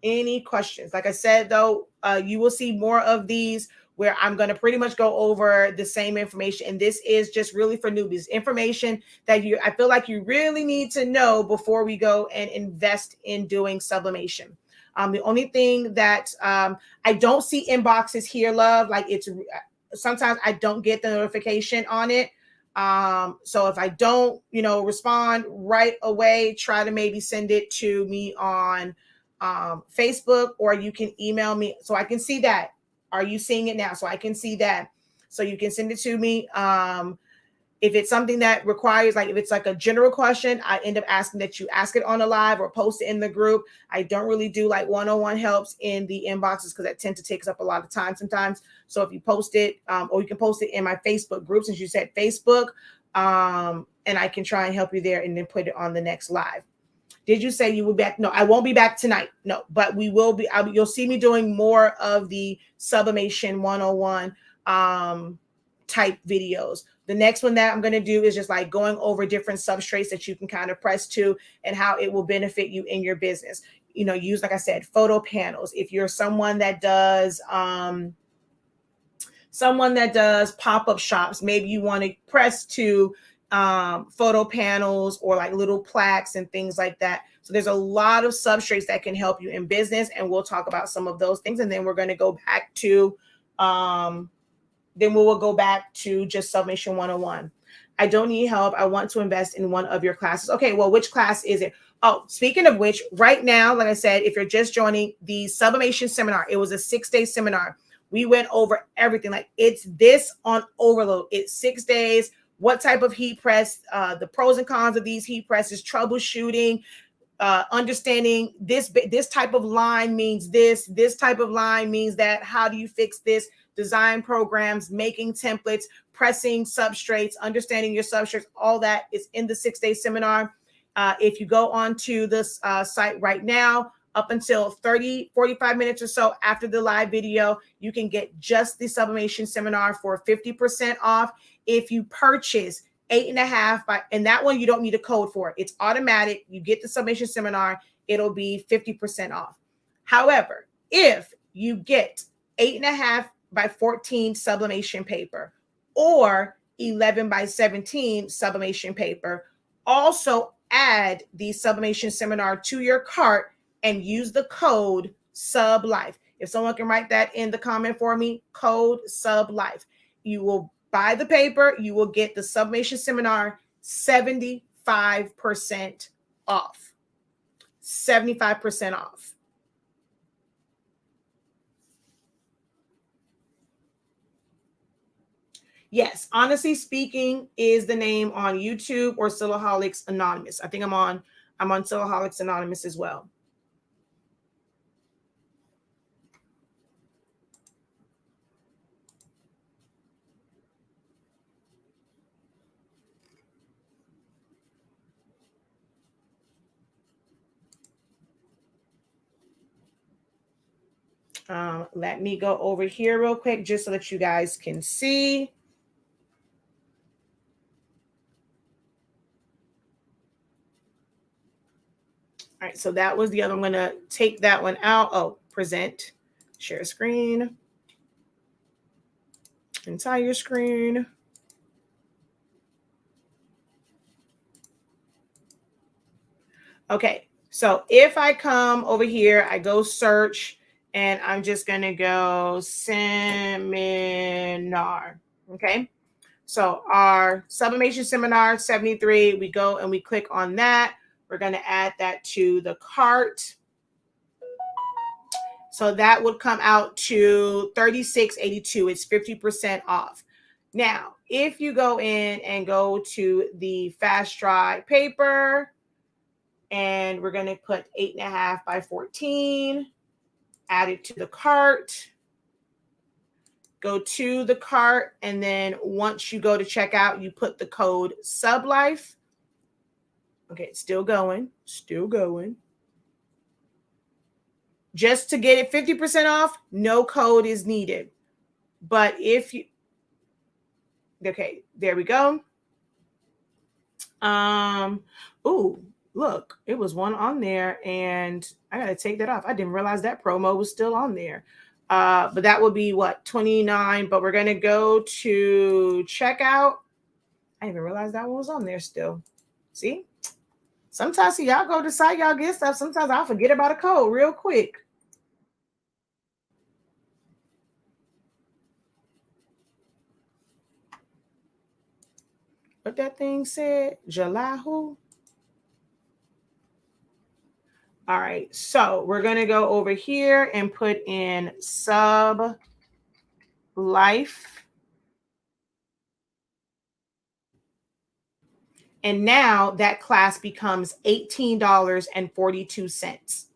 Any questions? Like I said, though, you will see more of these where I'm going to pretty much go over the same information. And this is just really for newbies, information that I feel like you really need to know before we go and invest in doing sublimation. The only thing that I don't see inboxes here, love, like sometimes I don't get the notification on it. So if I don't, respond right away, try to maybe send it to me on Facebook, or you can email me so I can see that. Are you seeing it now? So I can see that. So you can send it to me. If it's something that requires, like if it's like a general question, I end up asking that you ask it on a live or post it in the group. I don't really do like one-on-one helps in the inboxes because that tend to take up a lot of time sometimes. So if you post it, or you can post it in my Facebook group, since you said Facebook, and I can try and help you there and then put it on the next live. Did you say you will be back? No, I won't be back tonight. No, but we will be. You'll see me doing more of the Sublimation 101 type videos. The next one that I'm going to do is just like going over different substrates that you can kind of press to and how it will benefit you in your business. Use, like I said, photo panels. If you're someone that does pop-up shops, maybe you want to press to photo panels or like little plaques and things like that. So there's a lot of substrates that can help you in business, and we'll talk about some of those things. And then we're going to go back to then we will go back to just Sublimation 101. I don't need help. I want to invest in one of your classes. Okay, well, which class is it? Oh, speaking of which, right now, like I said, if you're just joining the Sublimation seminar, it was a 6-day seminar. We went over everything. Like it's this on overload. It's 6 days. What type of heat press, the pros and cons of these heat presses, troubleshooting, understanding this type of line means this type of line means that. How do you fix this? Design programs, making templates, pressing substrates, understanding your substrates, all that is in the 6-day seminar. If you go onto this site right now, up until 45 minutes or so after the live video, you can get just the Sublimation seminar for 50% off. If you purchase 8.5 and that one, you don't need a code for it. It's automatic. You get the Sublimation seminar, it'll be 50% off. However, if you get 8.5 by 14 sublimation paper or 11 by 17 sublimation paper, also add the Sublimation seminar to your cart and use the code SUBLIFE. If someone can write that in the comment for me, code SUBLIFE. You will buy the paper, you will get the Sublimation seminar 75% off. 75% off. Yes, Honestly Speaking is the name on YouTube or Silaholics Anonymous. I think I'm on Silaholics Anonymous as well. Let me go over here real quick just so that you guys can see. All right, so that was the other. I'm going to take that one out. Oh, present, share screen, entire screen. Okay, so if I come over here, I go search, and I'm just going to go seminar. Okay, so our sublimation seminar 73, we go and we click on that. We're going to add that to the cart. So that would come out to $36.82. It's 50% off. Now, if you go in and go to the fast dry paper, and we're going to put 8.5 by 14, add it to the cart, go to the cart, and then once you go to checkout, you put the code SUBLIFE. Okay, it's still going, Just to get it 50% off, no code is needed. But if you, okay, there we go. Ooh, look, it was one on there, and I gotta take that off. I didn't realize that promo was still on there. But that would be what, 29, but we're gonna go to checkout. I didn't even realize that one was on there still. See? Sometimes see y'all go to the site, y'all get stuff. Sometimes I'll forget about a code real quick. What that thing said? July who? All right, so we're gonna go over here and put in sub life. And now that class becomes $18.42.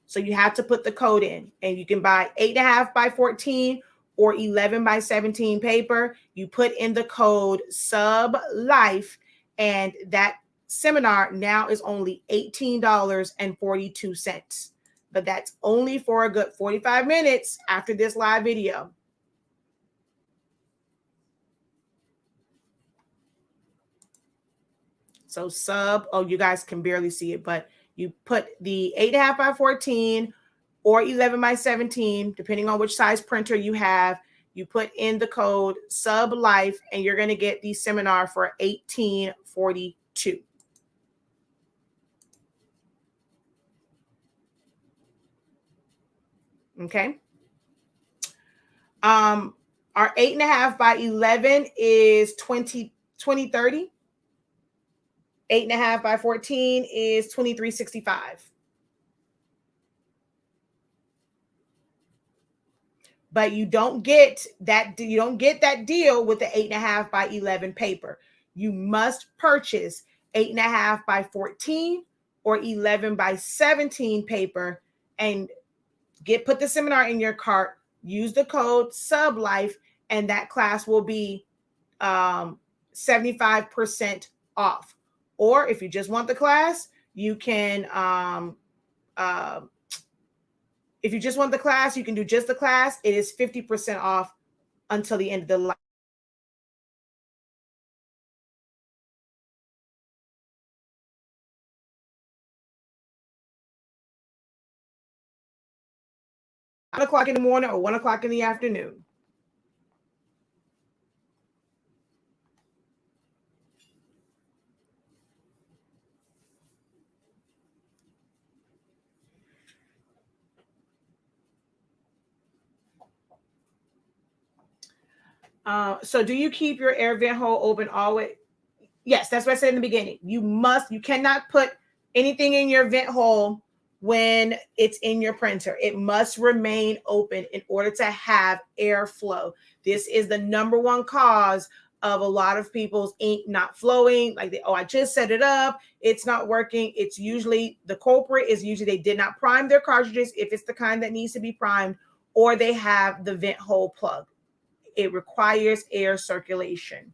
So you have to put the code in, and you can buy 8.5 by 14 or 11 by 17 paper. You put in the code sub life, and that seminar now is only $18.42. But that's only for a good 45 minutes after this live video. So sub, oh, you guys can barely see it, but you put the 8.5 by 14 or 11 by 17, depending on which size printer you have. You put in the code sub life, and you're going to get the seminar for $18.42. Okay. Our 8.5 by 11 is 2030. 8.5 by 14 is 2365. But you don't get that deal with the 8.5 by 11 paper. You must purchase 8.5 by 14 or 11 by 17 paper and put the seminar in your cart. Use the code SUBLIFE, and that class will be 75% off. Or if you just want the class, you can if you just want the class, you can do just the class. It is 50% off until the end of the live. O'clock in the morning or 1 o'clock in the afternoon. So do you keep your air vent hole open always? Yes, that's what I said in the beginning. You cannot put anything in your vent hole when it's in your printer. It must remain open in order to have airflow. This is the number one cause of a lot of people's ink not flowing. Like, I just set it up, it's not working. It's usually, the culprit is usually they did not prime their cartridges, if it's the kind that needs to be primed, or they have the vent hole plug. It requires air circulation.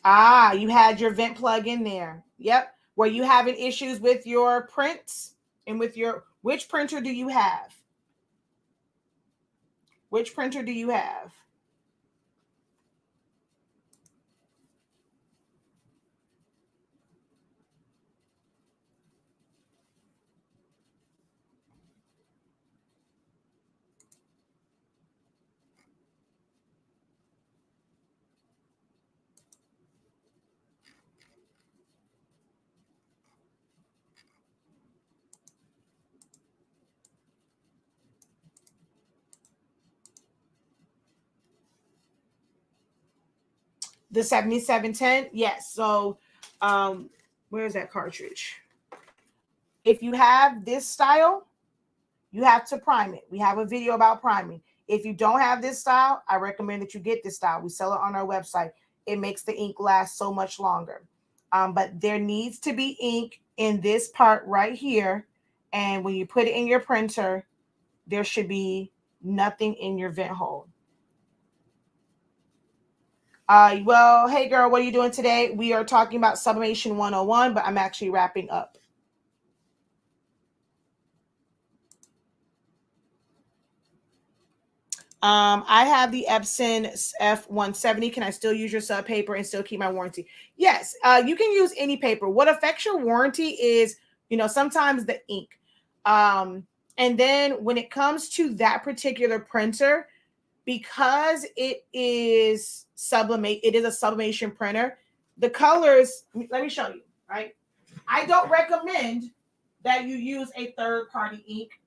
Ah, you had your vent plug in there. Yep. Were you having issues with your prints and with your, which printer do you have? Which printer do you have? The 7710? Yes. So where's that cartridge? If you have this style, you have to prime it. We have a video about priming. If you don't have this style, I recommend that you get this style. We sell it on our website. It makes the ink last so much longer. But there needs to be ink in this part right here. And when you put it in your printer, there should be nothing in your vent hole. Well, hey girl, what are you doing today? We are talking about Sublimation 101, but I'm actually wrapping up. I have the Epson F170. Can I still use your sub paper and still keep my warranty? Yes, you can use any paper. What affects your warranty is, sometimes the ink. And then when it comes to that particular printer, because it is a sublimation printer, the colors, let me show you, right? I don't recommend that you use a third-party ink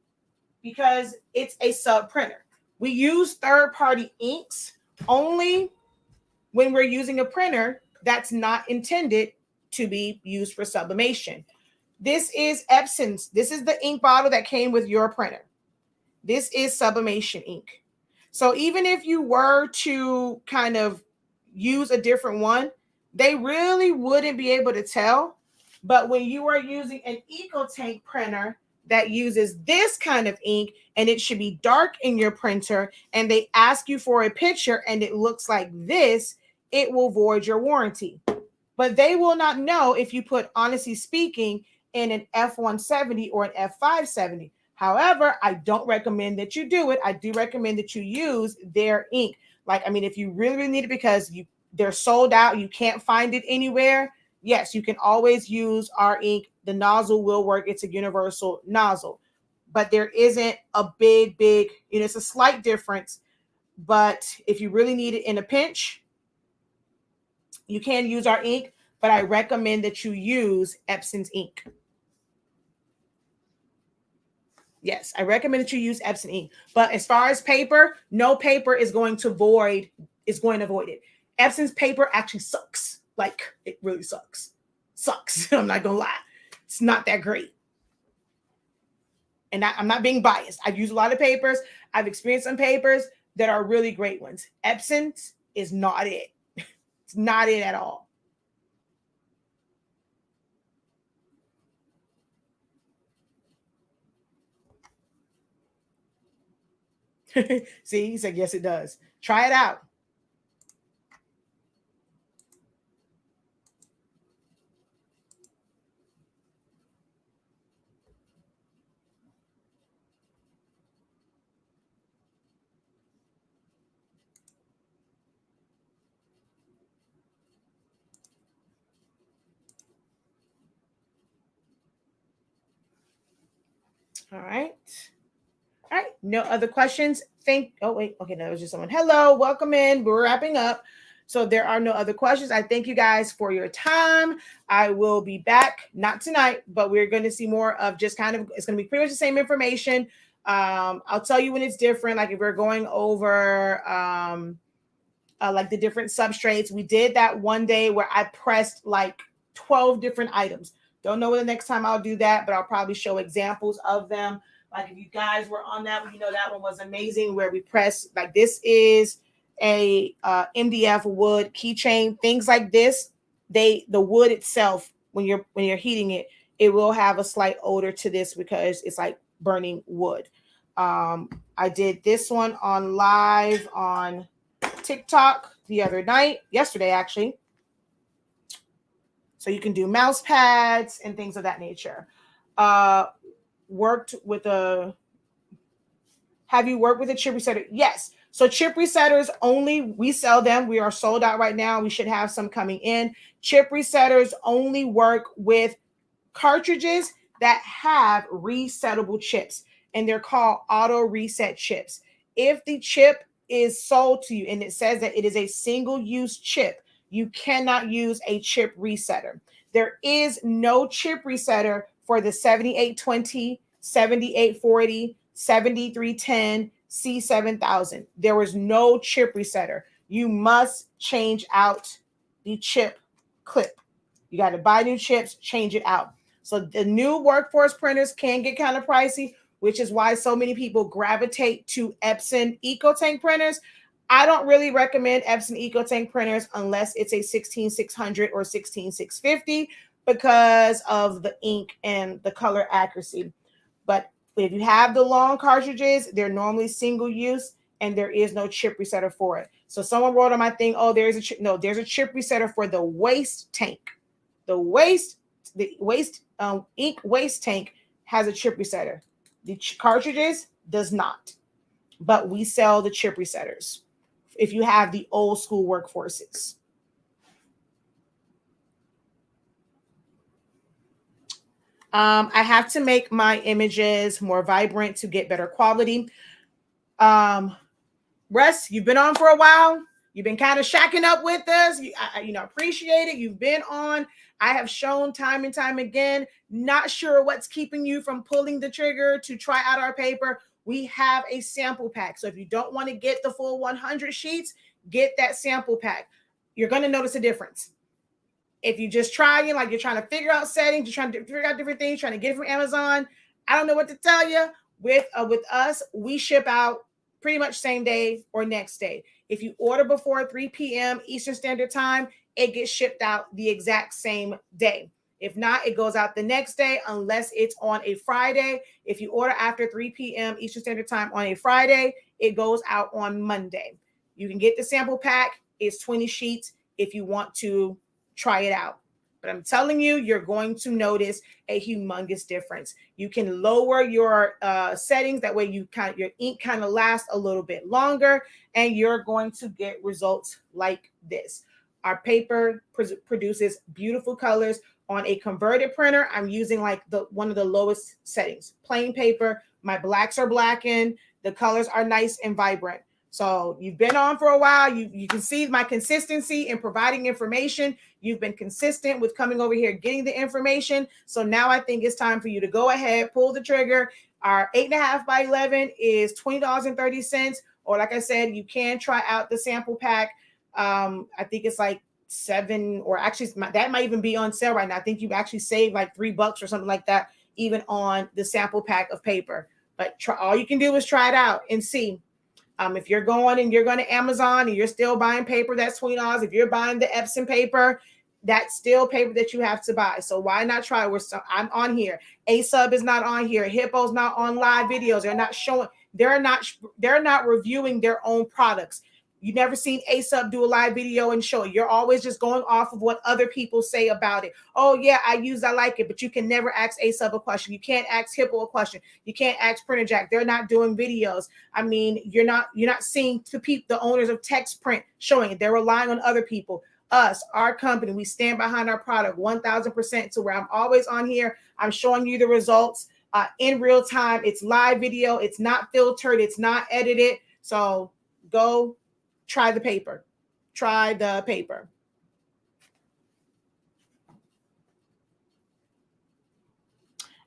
because it's a sub printer. We use third-party inks only when we're using a printer that's not intended to be used for sublimation. This is Epson's. This is the ink bottle that came with your printer. This is sublimation ink. So even if you were to kind of use a different one, they really wouldn't be able to tell. But when you are using an EcoTank printer that uses this kind of ink, and it should be dark in your printer, and they ask you for a picture and it looks like this, it will void your warranty. But they will not know if you put Honestly Speaking in an F170 or an F570. However, I don't recommend that you do it. I do recommend that you use their ink. If you really, really need it because they're sold out, you can't find it anywhere, yes, you can always use our ink. The nozzle will work. It's a universal nozzle. But there isn't a big, it's a slight difference. But if you really need it in a pinch, you can use our ink. But I recommend that you use Epson's ink. Yes, I recommend that you use Epson ink. But as far as paper, no paper is going to avoid it. Epson's paper actually sucks. It really sucks. I'm not gonna lie. It's not that great. And I'm not being biased. I've used a lot of papers. I've experienced some papers that are really great ones. Epson's is not it. It's not it at all. See, he said, yes, it does. Try it out. All right. All right. No other questions. Oh, wait. Okay. No, it was just someone. Hello. Welcome in. We're wrapping up. So there are no other questions. I thank you guys for your time. I will be back, not tonight, but we're going to see more of just it's going to be pretty much the same information. I'll tell you when it's different. Like if we're going over like the different substrates, we did that one day where I pressed like 12 different items. Don't know when the next time I'll do that, but I'll probably show examples of them. Like if you guys were on that one, that one was amazing where we press, like this is a MDF wood keychain, things like this. The wood itself, when you're heating it, it will have a slight odor to this because it's like burning wood. I did this one on live on TikTok yesterday actually. So you can do mouse pads and things of that nature. Worked with a Have you worked with a chip resetter? Yes. So chip resetters only, we sell them. We are sold out right now. We should have some coming in. Chip resetters only work with cartridges that have resettable chips, and they're called auto reset chips. If the chip is sold to you and it says that it is a single use chip, you cannot use a chip resetter. There is no chip resetter for the 7820, 7840, 7310, C7000. There was no chip resetter. You must change out the chip clip. You got to buy new chips, change it out. So the new workforce printers can get kind of pricey, which is why so many people gravitate to Epson EcoTank printers. I don't really recommend Epson EcoTank printers unless it's a 16600 or 16650 because of the ink and the color accuracy. But if you have the long cartridges, they're normally single use and there is no chip resetter for it. So someone wrote on my thing, oh, there's a chip. No, there's a chip resetter for the waste tank. The ink waste tank has a chip resetter. The cartridges does not, but we sell the chip resetters if you have the old school workforces. I have to make my images more vibrant to get better quality. Russ, you've been on for a while. You've been kind of shacking up with us. Appreciate it. You've been on. I have shown time and time again, not sure what's keeping you from pulling the trigger to try out our paper. We have a sample pack. So if you don't want to get the full 100 sheets, get that sample pack. You're going to notice a difference. If you just try, like you're trying to figure out settings, you're trying to figure out different things, trying to get it from Amazon, I don't know what to tell you. With us, we ship out pretty much same day or next day. If you order before 3 p.m. Eastern Standard Time, it gets shipped out the exact same day. If not, it goes out the next day unless it's on a Friday. If you order after 3 p.m. Eastern Standard Time on a Friday, it goes out on Monday. You can get the sample pack. It's 20 sheets if you want to try it out. But I'm telling you, you're going to notice a humongous difference. You can lower your settings. That way your ink kind of lasts a little bit longer and you're going to get results like this. Our paper produces beautiful colors. On a converted printer, I'm using like one of the lowest settings. Plain paper, my blacks are blackened, the colors are nice and vibrant. So you've been on for a while. You can see my consistency in providing information. You've been consistent with coming over here, getting the information. So now I think it's time for you to go ahead, pull the trigger. Our 8.5 by 11 is $20.30. Or like I said, you can try out the sample pack. I think it's like $7, or actually that might even be on sale right now. I think you actually save like $3 or something like that, even on the sample pack of paper. But all you can do is try it out and see. If you're going to Amazon and you're still buying paper, that's $20. If you're buying the Epson paper, that's still paper that you have to buy. So why not try? I'm on here. ASUB is not on here. Hippo's not on live videos. They're not showing. They're not reviewing their own products. You've never seen ASUB do a live video and show it. You're always just going off of what other people say about it. Oh yeah, I like it, but you can never ask ASUB a question. You can't ask Hippo a question. You can't ask Printer Jack. They're not doing videos. I mean, you're not seeing the owners of Text Print showing it. They're relying on other people. Us, our company, we stand behind our product 1,000%. To where I'm always on here. I'm showing you the results in real time. It's live video. It's not filtered. It's not edited. So go. Try the paper. Try the paper.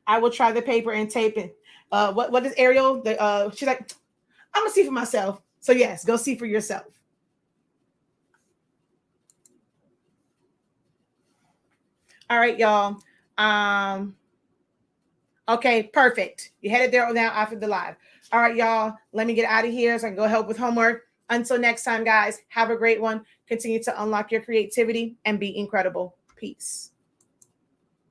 I will try the paper and tape it. What is Ariel? She's like, I'm gonna see for myself. So yes, go see for yourself. All right, y'all. Okay, perfect. You headed there now after the live. All right, y'all. Let me get out of here so I can go help with homework. Until next time, guys, have a great one. Continue to unlock your creativity and be incredible. Peace.